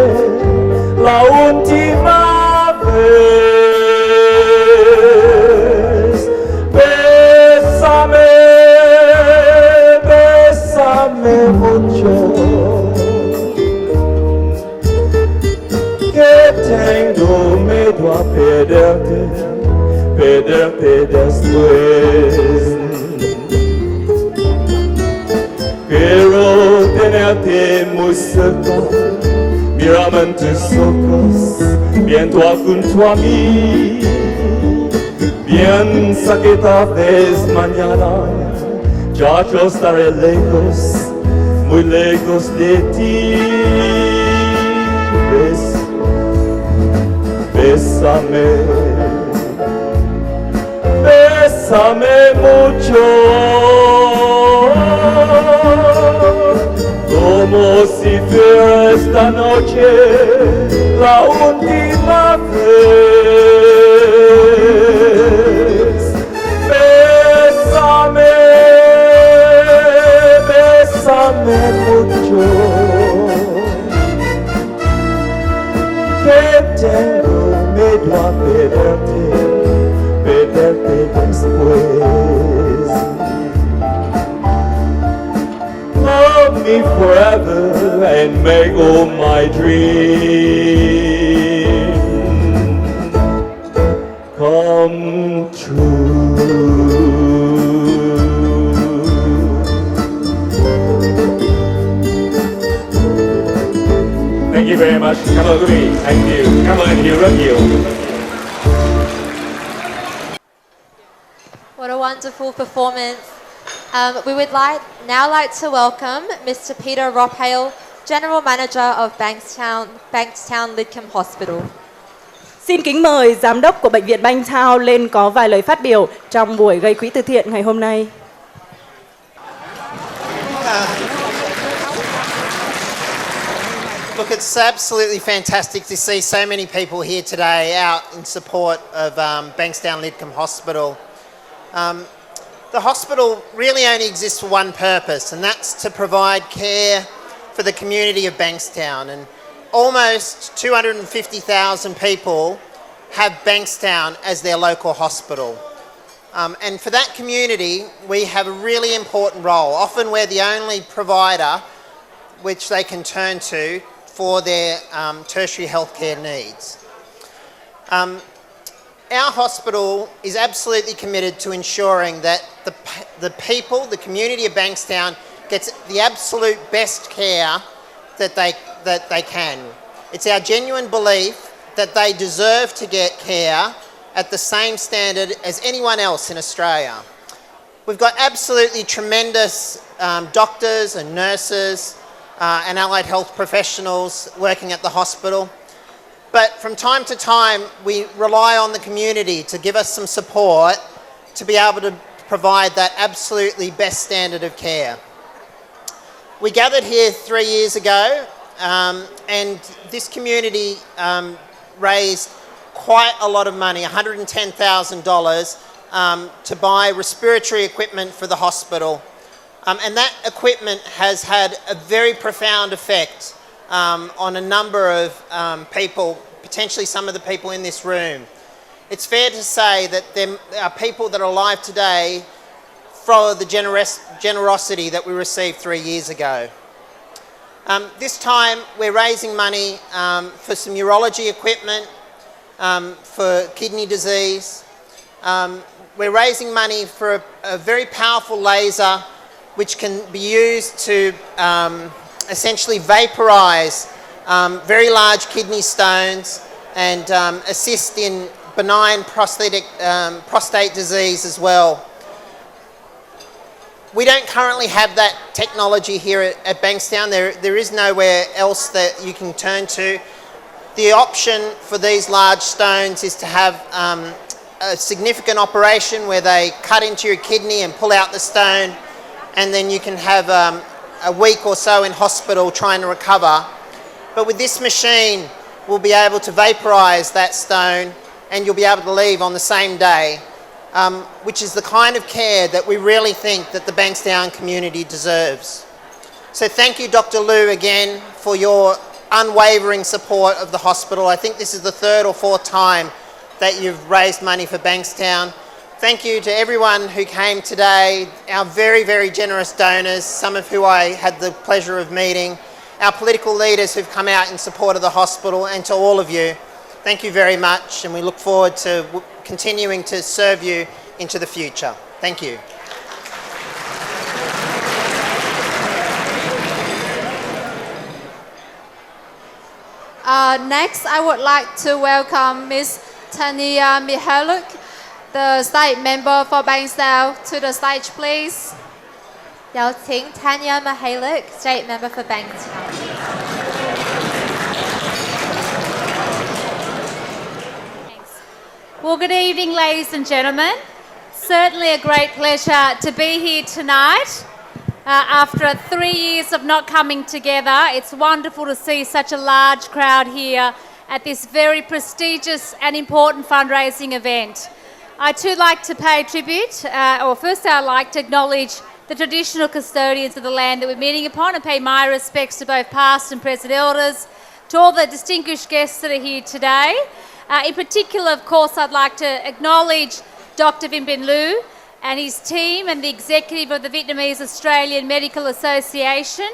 la última vez. Bésame, bésame mucho. Que tengo miedo a perderte, perderte después. Quiero tenerte muy cerca, mírame en tus ojos, viendo junto a mí. Piensa que tal vez mañana ya yo estaré lejos, muy lejos de ti. Bésame, bésame mucho, como si fuera esta noche la última vez. Bésame, bésame mucho. Que tengo miedo a perderte, perderte después. Love me forever and make all my dreams come true. Thank you very much. Cảm ơn quý vị. Thank you. Cảm ơn anh Hiếu rất nhiều. What a wonderful performance. We would now like to welcome Mr. Peter Rophale, General Manager of Bankstown Lidcombe Hospital. Xin kính mời Giám đốc của Bệnh viện Bankstown lên có vài lời phát biểu trong buổi gây quỹ từ thiện ngày hôm nay. Look, it's absolutely fantastic to see so many people here today out in support of Bankstown Lidcombe Hospital. The hospital really only exists for one purpose, and that's to provide care for the community of Bankstown. And almost 250,000 people have Bankstown as their local hospital. And for that community, we have a really important role. Often we're the only provider which they can turn to for their tertiary healthcare needs. Our hospital is absolutely committed to ensuring that the people, the community of Bankstown, gets the absolute best care that they can. It's our genuine belief that they deserve to get care at the same standard as anyone else in Australia. We've got absolutely tremendous doctors and nurses and allied health professionals working at the hospital. But from time to time, we rely on the community to give us some support to be able to provide that absolutely best standard of care. We gathered here 3 years ago, and this community raised quite a lot of money, $110,000, to buy respiratory equipment for the hospital. And that equipment has had a very profound effect on a number of people, potentially some of the people in this room. It's fair to say that there are people that are alive today for the generosity that we received 3 years ago. This time we're raising money for some urology equipment, for kidney disease. We're raising money for a very powerful laser which can be used to essentially vaporize very large kidney stones and assist in benign prostate disease as well. We don't currently have that technology here at Bankstown. There is nowhere else that you can turn to. The option for these large stones is to have a significant operation where they cut into your kidney and pull out the stone, and then you can have a week or so in hospital trying to recover. But with this machine, we'll be able to vaporize that stone and you'll be able to leave on the same day, which is the kind of care that we really think that the Bankstown community deserves. So thank you, Dr. Liu, again, for your unwavering support of the hospital. I think this is the third or fourth time that you've raised money for Bankstown. Thank you to everyone who came today, our very, very generous donors, some of who I had the pleasure of meeting, our political leaders who've come out in support of the hospital, and to all of you. Thank you very much, and we look forward to continuing to serve you into the future. Thank you. Next, I would like to welcome Ms. Tania Mihaluk, the State Member for Bankstown, to the stage, please. 有请 Tania Mihaluk, State Member for Bankstown. Well, good evening, ladies and gentlemen. Certainly a great pleasure to be here tonight. After 3 years of not coming together, it's wonderful to see such a large crowd here at this very prestigious and important fundraising event. I too like to pay tribute, first I'd like to acknowledge the traditional custodians of the land that we're meeting upon and pay my respects to both past and present elders, to all the distinguished guests that are here today. In particular, of course, I'd like to acknowledge Dr. Vinh Binh Liu and his team and the executive of the Vietnamese Australian Medical Association.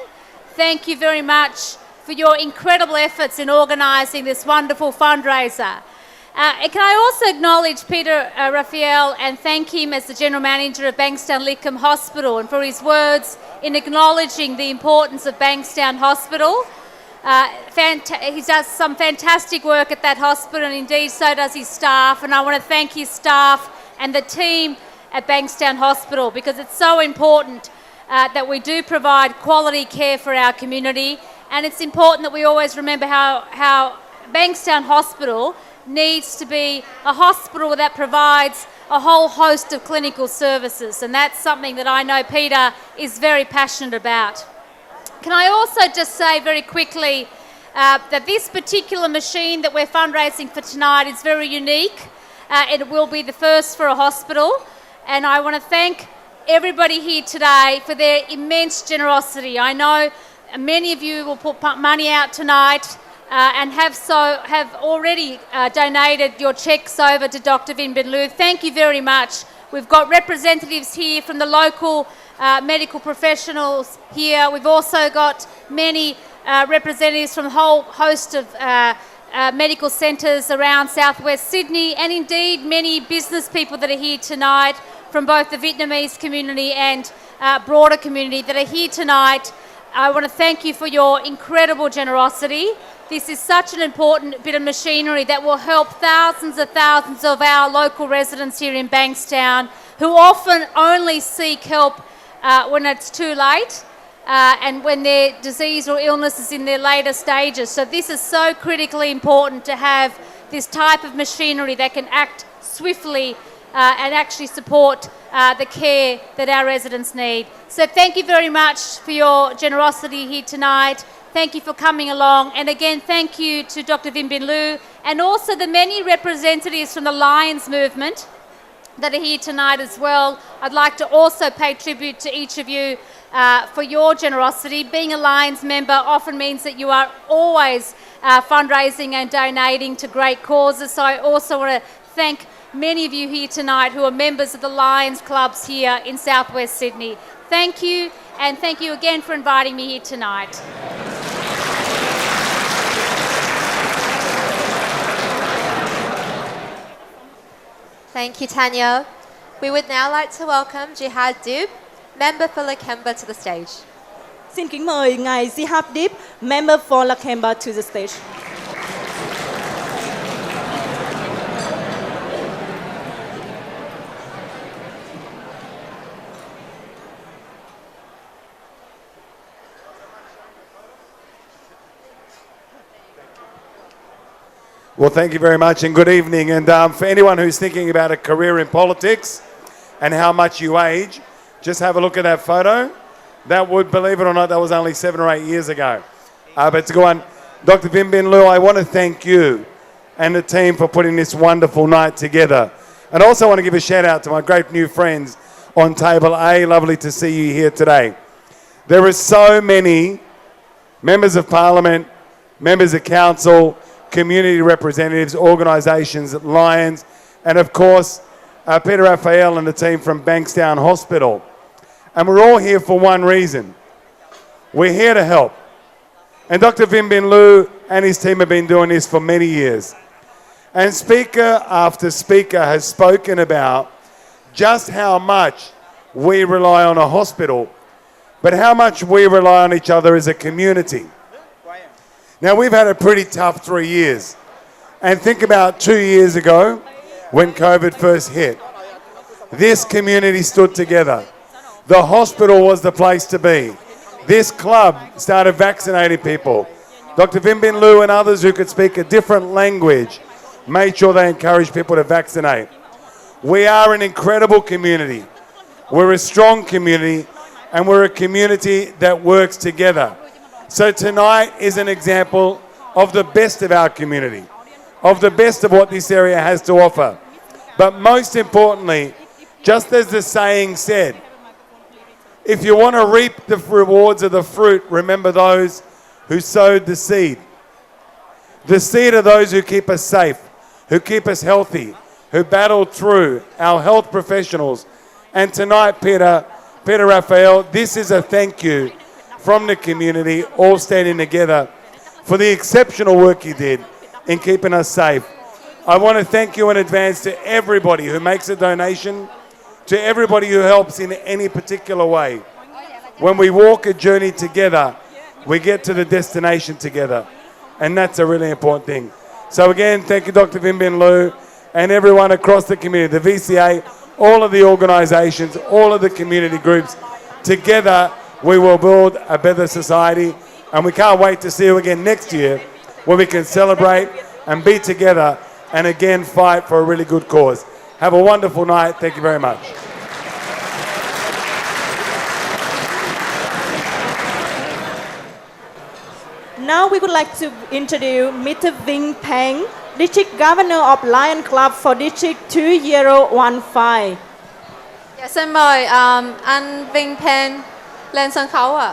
Thank you very much for your incredible efforts in organising this wonderful fundraiser. Can I also acknowledge Peter Raphael and thank him as the General Manager of Bankstown Lidcombe Hospital and for his words in acknowledging the importance of Bankstown Hospital. He does some fantastic work at that hospital, and indeed so does his staff, and I want to thank his staff and the team at Bankstown Hospital, because it's so important that we do provide quality care for our community, and it's important that we always remember how Bankstown Hospital needs to be a hospital that provides a whole host of clinical services, and that's something that I know Peter is very passionate about. Can I also just say very quickly that this particular machine that we're fundraising for tonight is very unique. It will be the first for a hospital. And I want to thank everybody here today for their immense generosity. I know many of you will put money out tonight and have already donated your cheques over to Dr. Vin Bin Lu. Thank you very much. We've got representatives here from the local medical professionals here. We've also got many representatives from a whole host of medical centres around southwest Sydney, and indeed many business people that are here tonight from both the Vietnamese community and broader community that are here tonight. I want to thank you for your incredible generosity. This is such an important bit of machinery that will help thousands of our local residents here in Bankstown, who often only seek help when it's too late and when their disease or illness is in their later stages. So this is so critically important to have this type of machinery that can act swiftly and actually support the care that our residents need. So thank you very much for your generosity here tonight. Thank you for coming along. And again, thank you to Dr. Vin Bin Lu and also the many representatives from the Lions movement that are here tonight as well. I'd like to also pay tribute to each of you for your generosity. Being a Lions member often means that you are always fundraising and donating to great causes. So I also want to thank many of you here tonight who are members of the Lions clubs here in southwest Sydney. Thank you, and thank you again for inviting me here tonight. Thank you, Tanya. We would now like to welcome Jihad Dib, member for Lakemba, to the stage. Xin kính mời ngài Jihad Dib, member for Lakemba, to the stage. Well, thank you very much and good evening. And for anyone who's thinking about a career in politics and how much you age, just have a look at that photo. That would, believe it or not, that was only 7 or 8 years ago. But to go on, Dr. Vin Bin Lu, I want to thank you and the team for putting this wonderful night together. And also want to give a shout out to my great new friends on table A. Lovely to see you here today. There are so many members of parliament, members of council, community representatives, organisations, Lions, and of course, Peter Raphael and the team from Bankstown Hospital. And we're all here for one reason. We're here to help. And Dr. Vin Bin Lu and his team have been doing this for many years. And speaker after speaker has spoken about just how much we rely on a hospital, but how much we rely on each other as a community. Now, we've had a pretty tough 3 years. And think about 2 years ago when COVID first hit. This community stood together. The hospital was the place to be. This club started vaccinating people. Dr. Vin Bin Lu and others who could speak a different language made sure they encouraged people to vaccinate. We are an incredible community. We're a strong community, and we're a community that works together. So tonight is an example of the best of our community, of the best of what this area has to offer. But most importantly, just as the saying said, if you want to reap the rewards of the fruit, remember those who sowed the seed. The seed are those who keep us safe, who keep us healthy, who battle through, our health professionals. And tonight, Peter Raphael, this is a thank you from the community, all standing together for the exceptional work you did in keeping us safe. I want to thank you in advance to everybody who makes a donation, to everybody who helps in any particular way. When we walk a journey together, we get to the destination together. And that's a really important thing. So again, thank you, Dr. Vin Bin Lu, and everyone across the community, the VCA, all of the organisations, all of the community groups. Together, we will build a better society, and we can't wait to see you again next year where we can celebrate and be together and again fight for a really good cause. Have a wonderful night. Thank you very much. Now we would like to introduce Mr. Vinh Peng, District Governor of Lion Club for District 2015. Dạ, xin mời anh Vinh Peng lên sân khấu ạ.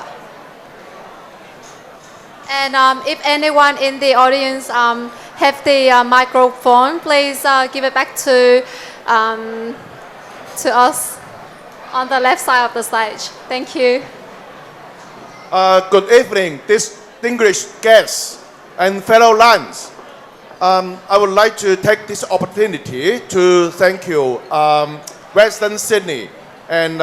And if anyone in the audience have the microphone, please give it back to us on the left side of the stage. Thank you. Good evening, distinguished guests and fellow Lions. I would like to take this opportunity to thank you, Western Sydney and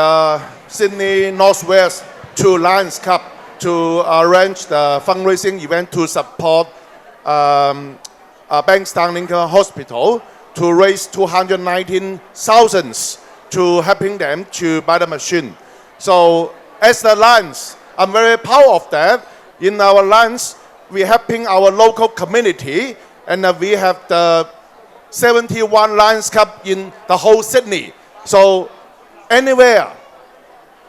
Sydney Northwest to Lions Cup to arrange the fundraising event to support Bankstown Lincoln Hospital to raise 219,000 to helping them to buy the machine. So as the Lions, I'm very proud of that. In our Lions, we're helping our local community, and we have the 71 Lions Cup in the whole Sydney. So anywhere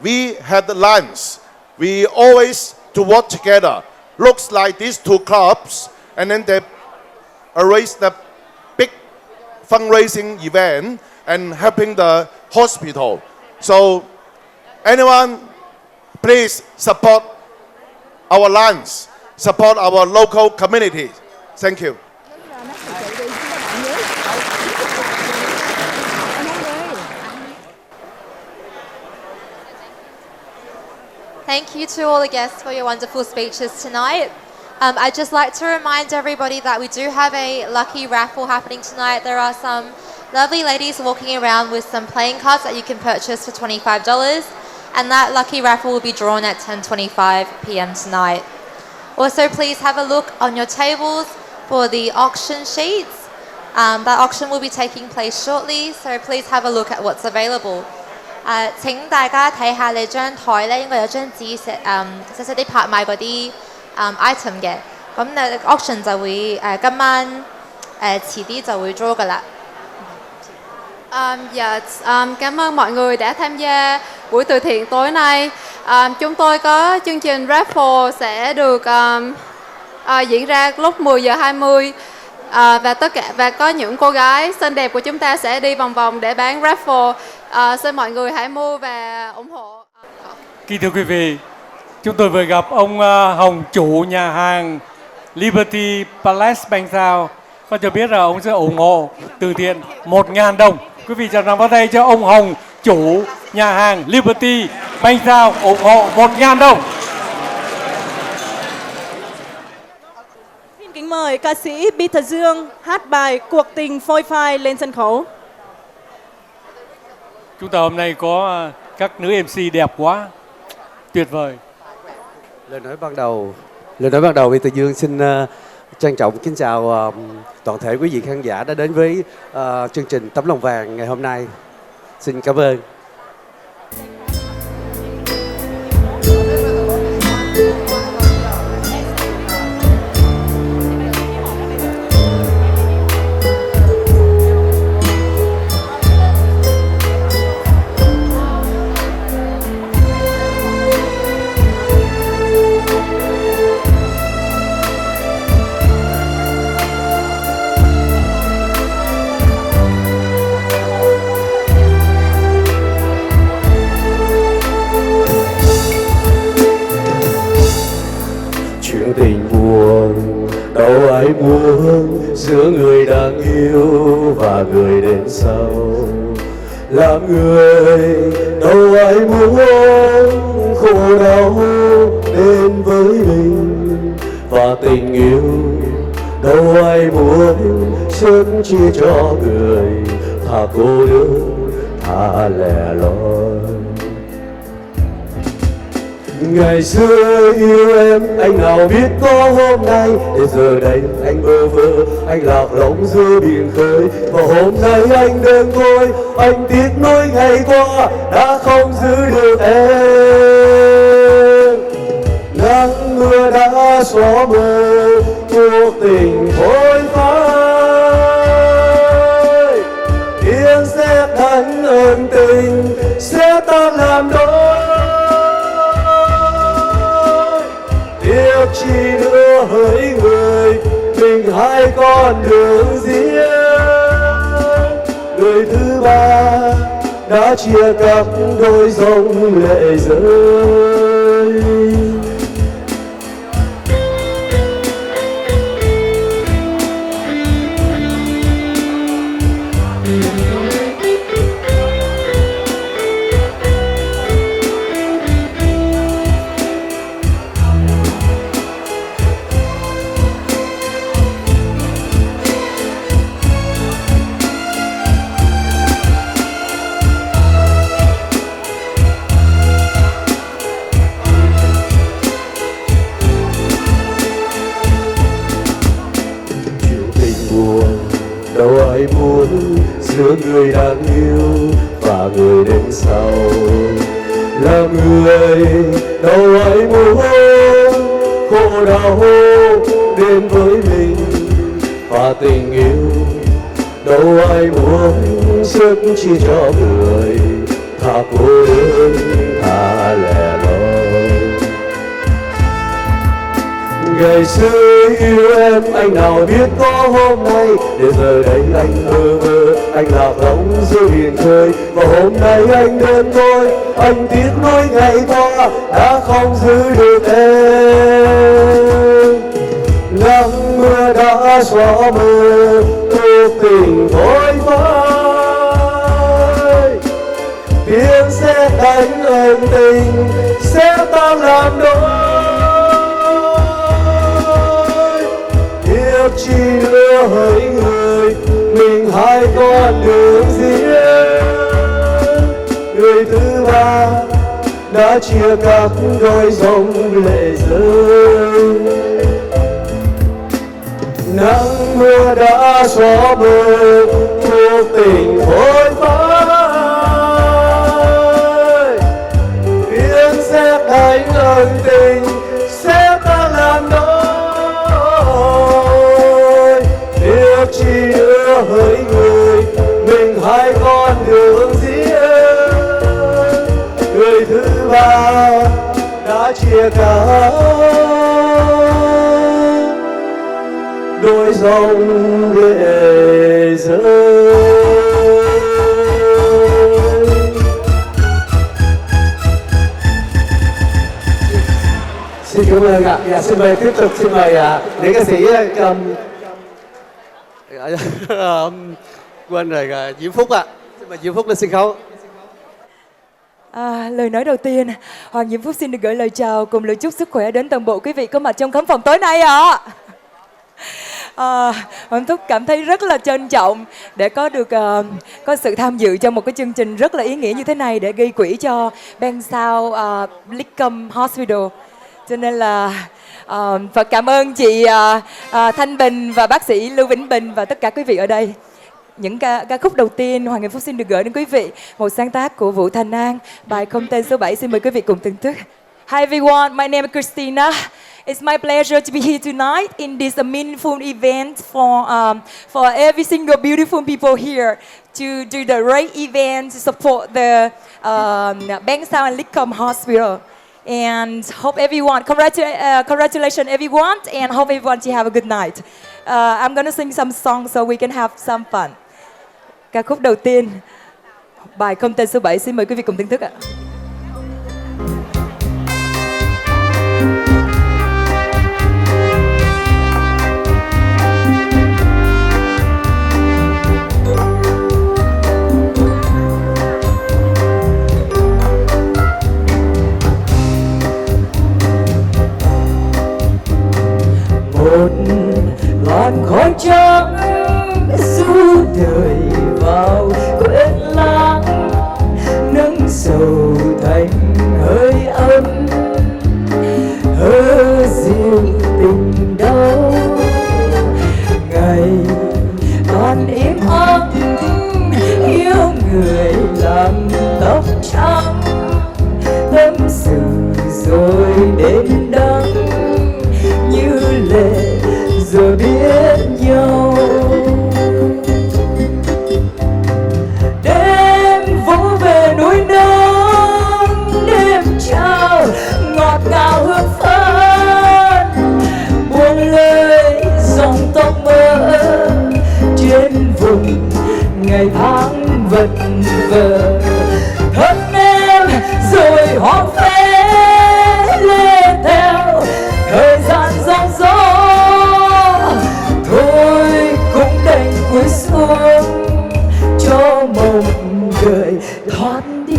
we have the Lions, we always to work together. Looks like these two clubs, and then they arrange the big fundraising event and helping the hospital. So anyone, please support our Lions, support our local community. Thank you. Thank you to all the guests for your wonderful speeches tonight. I'd just like to remind everybody that we do have a lucky raffle happening tonight. There are some lovely ladies walking around with some playing cards that you can purchase for $25, and that lucky raffle will be drawn at 10:25 p.m. tonight. Also, please have a look on your tables for the auction sheets. That auction will be taking place shortly, so please have a look at what's available. 請大家睇下你張台咧，應該有張紙寫啲拍賣嗰啲item 嘅，咁你 auction 就會今晚遲啲就會 draw 噶啦。Dạ, cảm ơn mọi người đã tham gia buổi từ thiện tối nay. Chúng tôi có chương trình raffle sẽ được diễn ra lúc 10 giờ 20 và có những cô gái xinh đẹp của chúng ta sẽ đi vòng vòng để bán raffle. Xin mọi người hãy mua và ủng hộ. Kính thưa quý vị, chúng tôi vừa gặp ông Hồng, chủ nhà hàng Liberty Palace Bankstown, có cho biết là ông sẽ ủng hộ từ thiện 1.000 đồng. Quý vị chào đón bắt tay cho ông Hồng, chủ nhà hàng Liberty Bankstown, ủng hộ 1.000 đồng. Xin kính mời ca sĩ Peter Dương hát bài Cuộc tình phôi phai lên sân khấu. Chúng ta hôm nay có các nữ MC đẹp quá, tuyệt vời. Lời nói ban đầu Peter Dương xin trân trọng kính chào toàn thể quý vị khán giả đã đến với chương trình Tấm Lòng Vàng ngày hôm nay. Xin cảm ơn. Tình buồn đâu ai muốn giữa người đang yêu và người đến sau. Làm người đâu ai muốn khổ đau đến với mình, và tình yêu đâu ai muốn sớm chia cho người thà cô đơn thà lẻ loi. Ngày xưa yêu em, anh nào biết có hôm nay. Để giờ đây anh bơ vơ, anh lạc lõng giữa biển khơi. Và hôm nay anh đơn côi, anh tiếc nuối ngày qua đã không giữ được em. Nắng mưa đã xóa mờ cuộc tình phôi phai. Tiếng sét đánh ân tình sẽ tan làm đôi. Tiếc chi nữa hai con đường riêng. Người thứ ba đã chia cặp đôi dòng lệ rơi. Đâu ai muốn giữa người đang yêu và người đến sau. Làm người đâu ai muốn khổ đau đến với mình, và tình yêu đâu ai muốn sức chỉ cho người thà cô đơn thà lẻ loi. Ngày xưa yêu em anh nào biết có hôm nay, để giờ đây anh mơ mơ anh lạc lõng giữa biển khơi. Và hôm nay anh đơn tôi, anh tiếc nuối ngày qua đã không giữ được em. Nắng mưa đã xóa mờ cuộc tình vội vãi, tiếng sét đánh ân tình sẽ tan làm đôi. Chỉ nữa hỡi người, mình hai con đường riêng. Người thứ ba đã chia cặp đôi dòng lệ rơi. Nắng mưa đã xóa mờ cuộc tình vội vãi, tiếng sét đánh ân tình sẽ tan làm đôi. Chỉ nữa hỡi người, mình hai con đường riêng. Người thứ ba đã chia cả đôi dòng lệ rơi. Xin cảm ơn ạ. Dạ, xin mời tiếp tục, xin mời nữ ca sĩ cầm quên rồi, Diễm Phúc ạ. Xin mời Diễm Phúc lên sân khấu. Lời nói đầu tiên, Hoàng Diễm Phúc xin được gửi lời chào cùng lời chúc sức khỏe đến toàn bộ quý vị có mặt trong khán phòng tối nay ạ. Hoàng Thúc cảm thấy rất là trân trọng để có được có sự tham dự trong một cái chương trình rất là ý nghĩa như thế này để gây quỹ cho Bankstown Licum Hospital. Cho nên là và cảm ơn chị Thanh Bình và bác sĩ Lưu Vĩnh Bình và tất cả quý vị ở đây. Những ca khúc đầu tiên Hoàng Diễm Phúc xin được gửi đến quý vị một sáng tác của Vũ Thành An, bài không tên số 7. Xin mời quý vị cùng thưởng thức. Hi everyone, my name is Christina. It's my pleasure to be here tonight in this meaningful event for every single beautiful people here to do the right event to support the Bankstown and Licum Hospital. And hope everyone, congratulations everyone, and hope everyone to have a good night. I'm gonna sing some songs so we can have some fun. Ca khúc đầu tiên, bài không tên số 7, xin mời quý vị cùng thưởng thức ạ. Một làn khói trắng du đời vào quên lãng, nắng sầu thành hơi ấm, hơ dịu tình đau. Ngày còn im ắng yêu người làm tóc trắng, tâm sự rồi đến đắng như lệ rồi biết nhau. Đêm vỗ về núi nắng, đêm trao ngọt ngào hương phấn, buông lời dòng tóc mơ hoang phế lê theo thời gian giông gió. Thôi cũng đành cúi xuống cho mộng đời thoát đi.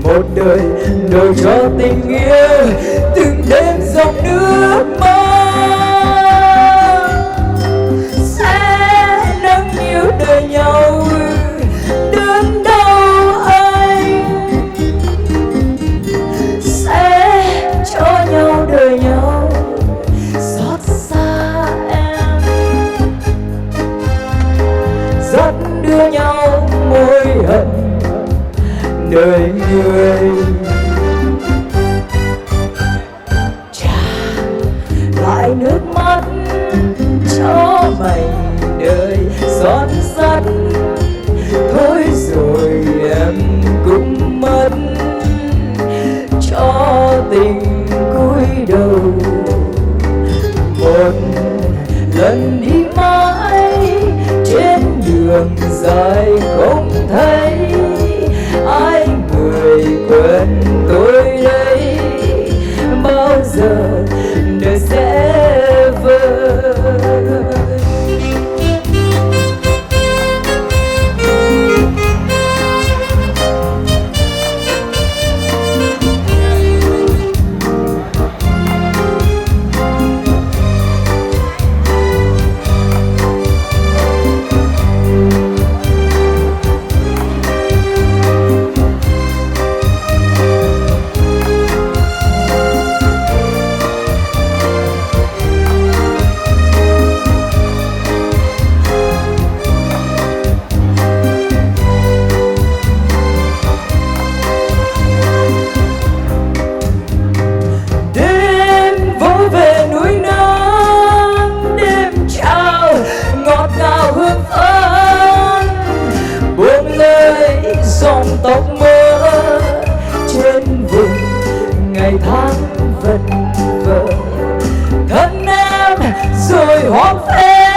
Một đời đổi cho tình yêu từng đêm dòng nước mắt sẽ nâng niu đời nhau đớn đau anh, sẽ cho nhau đời nhau xót xa em, dắt đưa nhau môi hận đời người. Trả lại nước mắt cho mảnh đời xót xa. Thôi rồi em cũng mất cho tình cúi đầu. Một lần đi mãi trên đường dài không thấy ai người quên tôi đây. Bao giờ đời sẽ vơi. Dòng tóc mơ trên vùng ngày tháng vần vờ. Thân em rồi hoang phế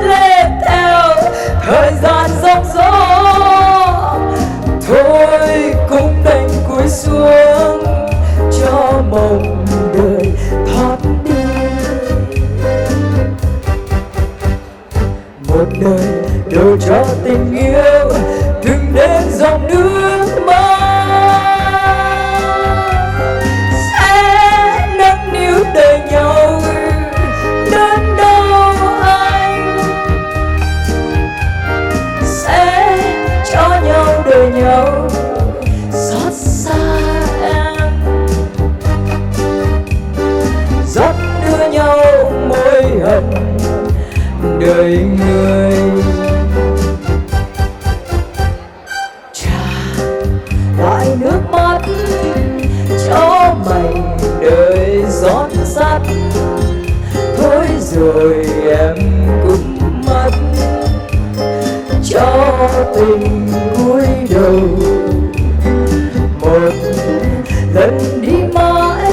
lên theo thời gian giông gió. Thôi cũng đành cúi xuống cho mộng đời thoát đi. Một đời đổi cho tình yêu từng đêm dòng nước mắt sẽ nâng niu đời nhau đớn đau anh, sẽ cho nhau đời nhau xót xa em, dắt đưa nhau môi hận đời người. Lại nước mắt cho mảnh đời gión sắt. Thôi rồi em cũng mất cho tình cúi đầu. Một lần đi mãi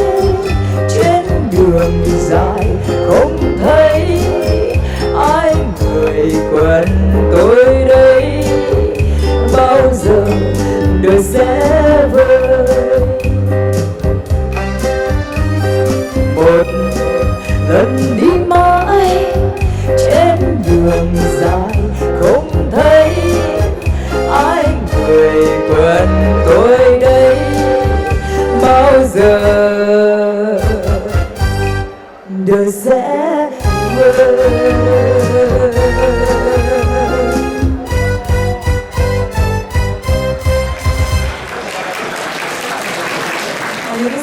trên đường dài không thấy ai người quên tôi đây. Bao giờ đời sẽ vơi. Một lần đi mãi trên đường dài không thấy ai người quên tôi đây. Bao giờ đời sẽ vơi.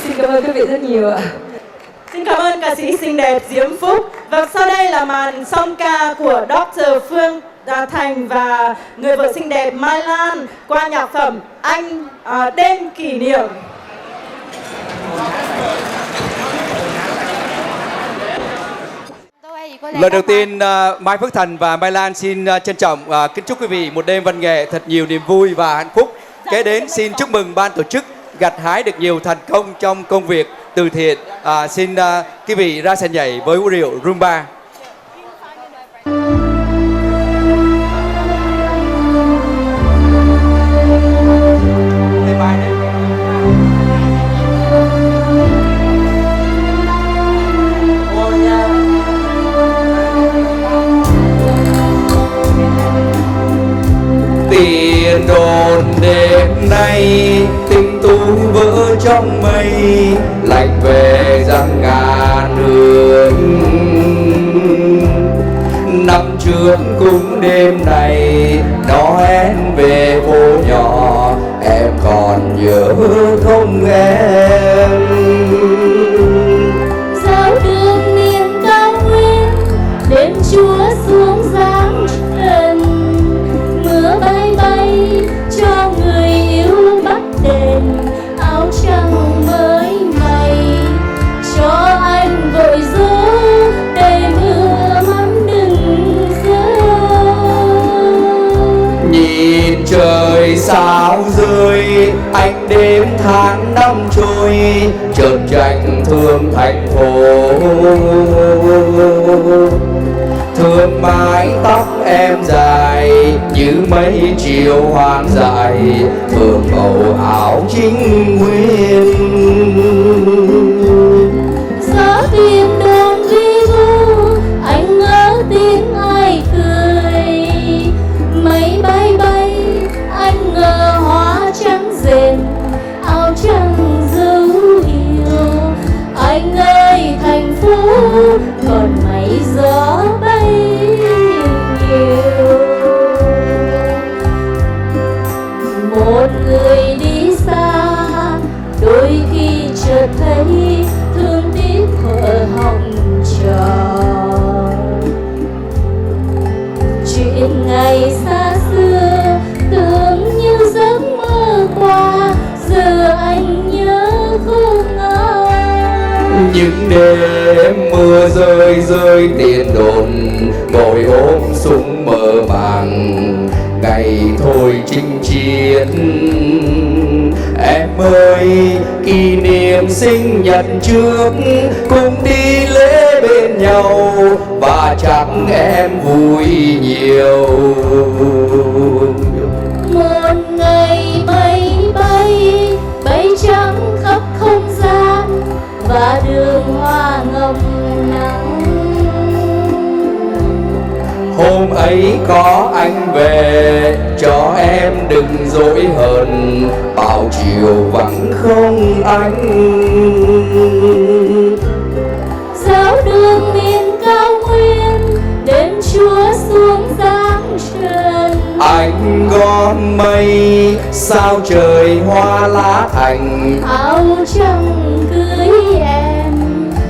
Xin cảm ơn quý vị rất nhiều ạ. Xin cảm ơn ca sĩ xinh đẹp Diễm Phúc. Và sau đây là màn song ca của Dr. Phương Thành và người vợ xinh đẹp Mai Lan qua nhạc phẩm Anh Đêm Kỷ Niệm. Lời đầu tiên, Mai Phước Thành và Mai Lan xin trân trọng kính chúc quý vị một đêm văn nghệ thật nhiều niềm vui và hạnh phúc. Kế đến xin chúc mừng ban tổ chức gặt hái được nhiều thành công trong công việc từ thiện. Xin quý vị ra sân nhảy với vũ điệu Rumba. Tiền đồn đêm nay tình tú vỡ trong mây, lạnh về răng ngàn hương. Năm trước cũng đêm này Noel về phố nhỏ, em còn nhớ không em? Dạo đường miền cao nguyên, đêm Chúa xuống giáng trần. Mưa bay bay cho người yêu bắt đèn, áo trắng mới may cho anh vội dỗ đầy mưa mắm đừng rơi. Nhìn trời sao rơi, anh đêm tháng năm trôi, chợt tranh thương thành phố. Thương mái tóc em dài như mấy chiều hoang dại, thương màu áo chính nguyên. Gió tiếng đồn vi vu, anh ngỡ tiếng ai cười. Mây bay bay, anh ngờ hoa trắng rền, áo trắng dấu yêu. Anh ơi thành phố còn mây gió bay nhiều. Một người đi xa, đôi khi chợt thấy thương tiếc thuở hồng tròn. Chuyện ngày xa xưa tưởng như giấc mơ qua, giờ anh nhớ không ngờ. Những đêm mưa rơi rơi tiền đồn, ngồi ôm súng mơ màng, ngày thôi chinh chiến. Em ơi kỷ niệm sinh nhật trước, cùng đi lễ bên nhau và chắc em vui nhiều. Một ngày mây bay bay trắng khắp không gian và đường hoa ngọc nắng. Hôm ấy có anh về cho em đừng dỗi hờn, bao chiều vắng không anh. Dạo đường miền cao nguyên, đêm Chúa xuống giáng trần. Anh gót mây sao trời hoa lá thành, Áo trắng cưới em,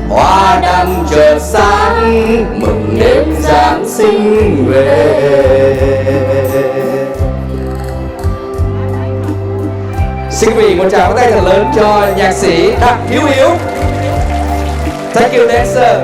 hoa đăng chợt sáng mừng đêm Giáng sinh về. Xin quý vị một tràng pháo tay thật lớn cho nhạc sĩ Đặng Hiếu Hiếu. Thank you dancer.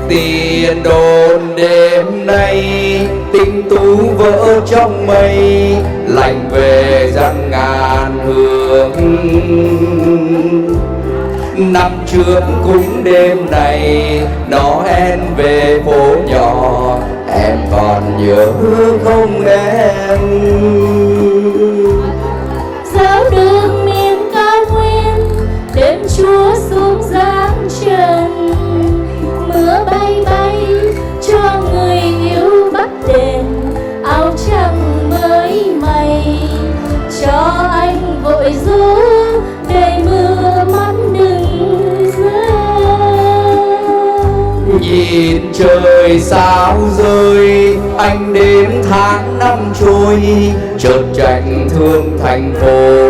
Tiền đồn đêm nay tinh tú vỡ trong mây, lạnh về răng ngàn hương. Năm trước cũng đêm này Noel về phố nhỏ, em còn nhớ không em? Dạo đường miền cao nguyên, đêm Chúa xuống giáng trần. Mưa bay bay cho người yêu bắt đèn, áo trắng mới may cho anh vội dỗ để mưa mắt đừng rơi. Nhìn trời sao rơi, anh đêm tháng năm trôi, chợt tranh thương thành phố.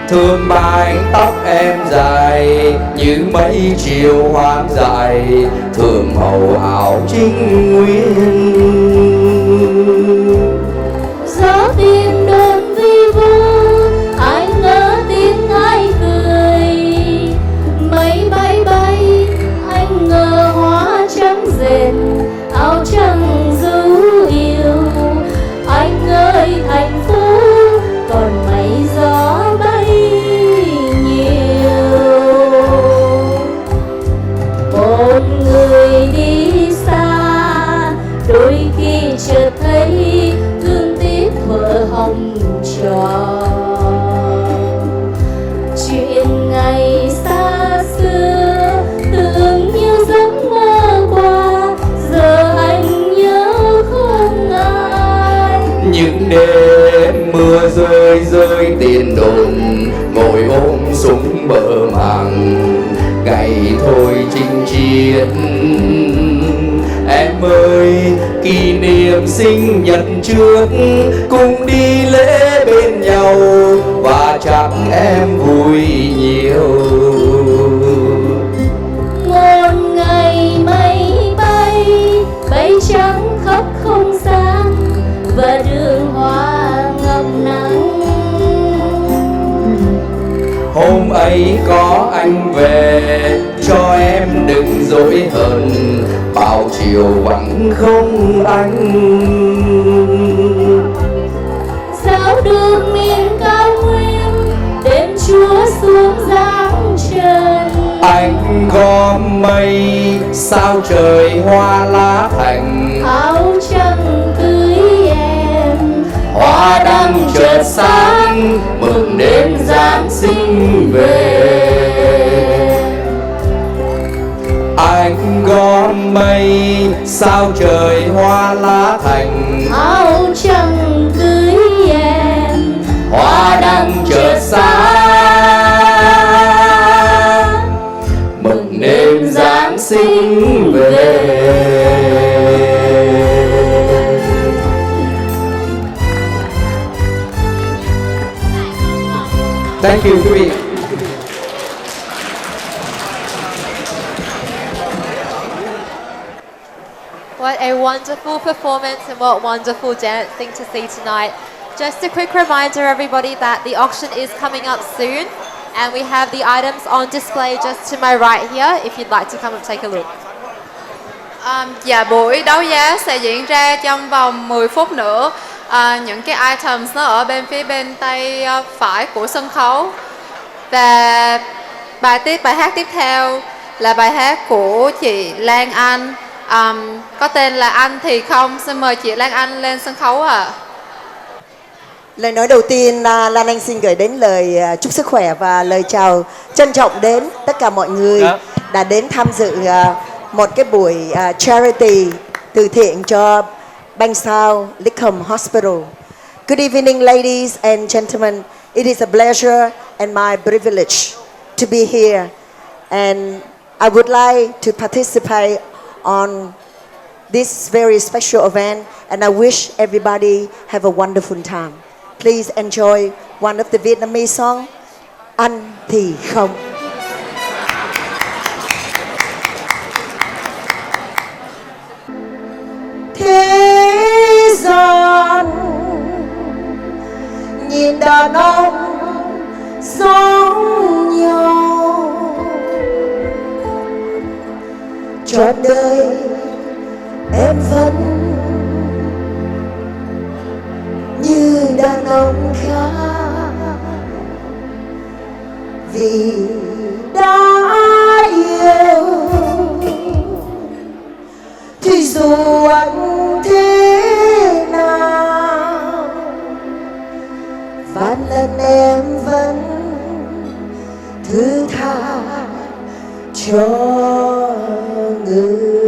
Thương mái tóc em dài như mấy chiều hoang dại, thương màu áo chính nguyên. Gió tiếng đồn vi vu, anh ngỡ tiếng ai cười. Mây bay bay, anh ngờ hoa trắng rền, áo trắng dấu yêu. chợt thấy thương tiếc thuở hồng tròn. Chuyện ngày xa xưa tưởng như giấc mơ qua, giờ anh nhớ không ai. Những đêm mưa rơi rơi tiền đồn, ngồi ôm súng bờ màng ngày thôi chinh chiến. Em ơi, kỷ niệm sinh nhật trước cùng đi lễ bên nhau, và chắc em vui nhiều. Một ngày mây bay, bay trắng khắp không gian, và đường hoa ngập nắng. Hôm ấy có anh về, cho em đừng dỗi hờn, bao chiều vẫn không anh. Dạo đường miền cao nguyên, đêm Chúa xuống giáng trần. Anh gom mây, sao trời hoa lá thành. Áo trăng cưới em, Hoa đăng chợt sáng, mừng đêm Giáng sinh về. Anh gom mây, sao trời hoa lá thành. Áo trăng cưới em, Hoa đăng chợt sáng, mừng đêm Giáng sinh về. Thank you quý vị. What a wonderful performance and what wonderful dancing to see tonight. Just a quick reminder everybody that the auction is coming up soon and we have the items on display just to my right here if you'd like to come and take a look. Dạ, buổi đấu giá sẽ diễn ra trong vòng 10 phút nữa. Những cái items nó ở phía bên tay phải của sân khấu. Và bài hát tiếp theo là bài hát của chị Lan Anh, có tên là Anh Thì Không. Xin mời chị Lan Anh lên sân khấu ạ. Lời nói đầu tiên, Lan Anh xin gửi đến lời chúc sức khỏe và lời chào trân trọng đến tất cả mọi người đã đến tham dự một cái buổi charity từ thiện cho Bankstown Lickham Hospital. Good evening, ladies and gentlemen. It is a pleasure and my privilege to be here, and I would like to participate on this very special event, and I wish everybody have a wonderful time. Please enjoy one of the Vietnamese song, Anh Thì Không. Thế gian nhìn đàn ông giống nhau, trọn đời em vẫn như đàn ông khác, vì đã yêu thì dù anh thế nào vạn lần em vẫn thứ tha cho người.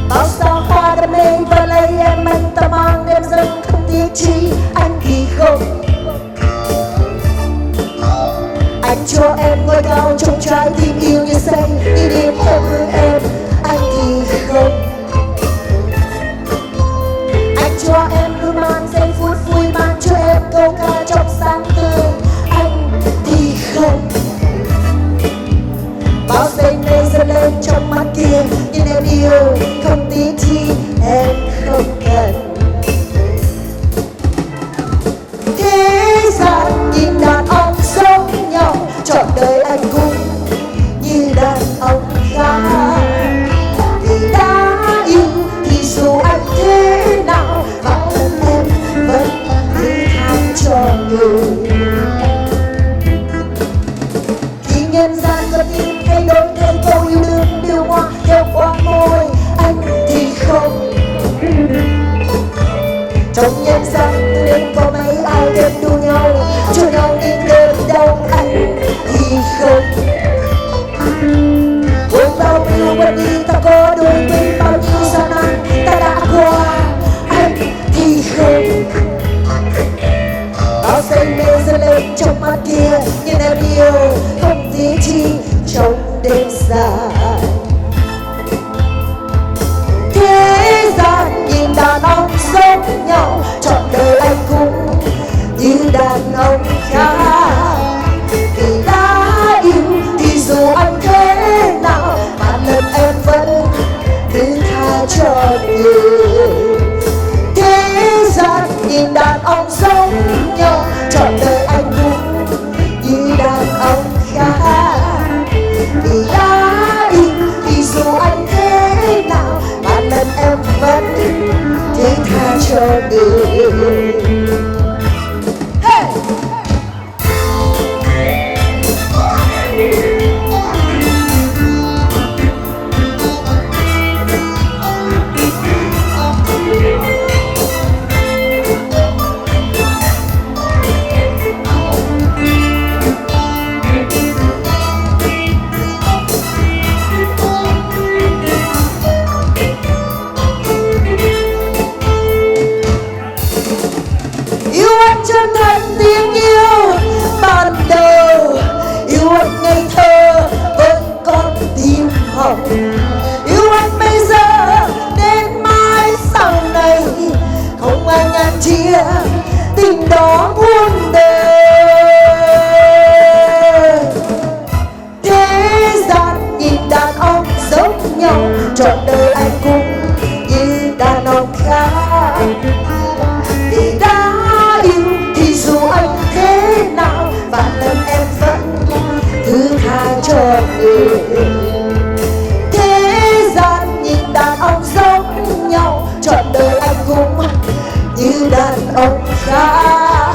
Bao sao hoa đam mê và lấy em, anh ta mang em dâng không tiếc chi. Anh thì không, anh cho em ngôi cao trong trái tim yêu như say, đi đêm theo hướng em. Anh thì không, anh cho em luôn mang giây phút vui, mang cho em câu ca trong sáng tươi. Anh thì không, bao giây mê dâng lên trong mắt kia, nhưng em yêu không tí chi, em không cần. Thế gian nhìn đàn ông giống nhau, trọn đời kia nhưng em yêu không tí chi trong đêm dài. Thế gian nhìn đàn ông giống nhau, trọn đời anh cũng như đàn ông khác. Vì đã yêu thì dù anh thế nào, mà lần em vẫn thứ tha cho người. Thế gian nhìn đàn ông giống nhau, trọn đời anh cũng như đàn ông khác. Vì đã yêu thì dù anh thế nào, mà lần em vẫn thứ tha cho người. Chân thành tiếng yêu ban đầu, yêu anh ngây thơ với con tim hồng, yêu anh bây giờ đến mãi sau này, không ai ngăn chia tình đó muôn đời. Thế gian nhìn đàn ông giống nhau, trọn đời anh cũng như đàn ông khác. Vì đã yêu thì dù anh thế nào, và lần em vẫn thứ tha cho người. Thế gian nhìn đàn ông giống nhau, trọn đời anh cũng như đàn ông khác.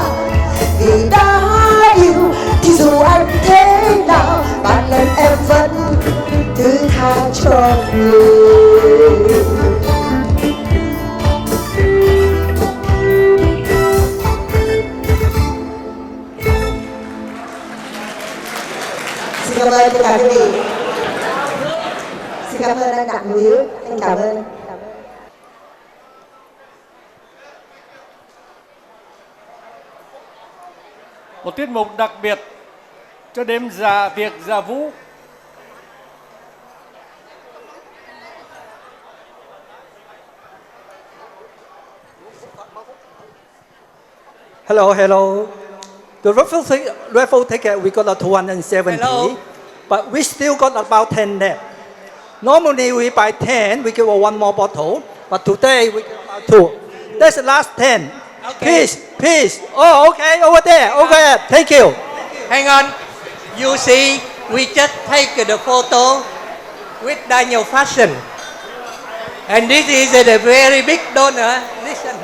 Vì đã yêu thì dù anh thế nào, và lần em vẫn thứ tha cho người. Xin cảm ơn tất cả quý vị. Xin cảm ơn anh Đặng Hiếu. Anh cảm ơn. Một tiết mục đặc biệt cho đêm tiệc dạ vũ. Hello, hello. The raffle ticket, we got a 270. Hello. But we still got about 10 left. Normally we buy 10, we give one more bottle. But today we give about 2. That's the last 10. Okay. Please. Oh, okay, over there, over there. Thank you. Hang on. You see, we just take the photo with Daniel Fashion. And this is a very big donor. Listen.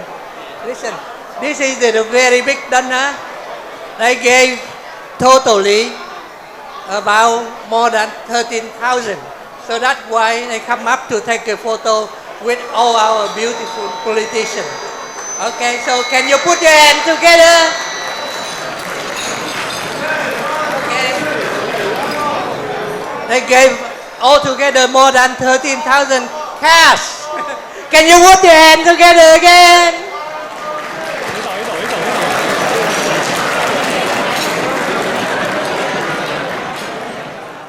This is a very big donor. They gave totally about more than 13,000. So that's why they come up to take a photo with all our beautiful politicians. Okay, so can you put your hands together? Okay. They gave altogether more than 13,000 cash. Can you put your hands together again?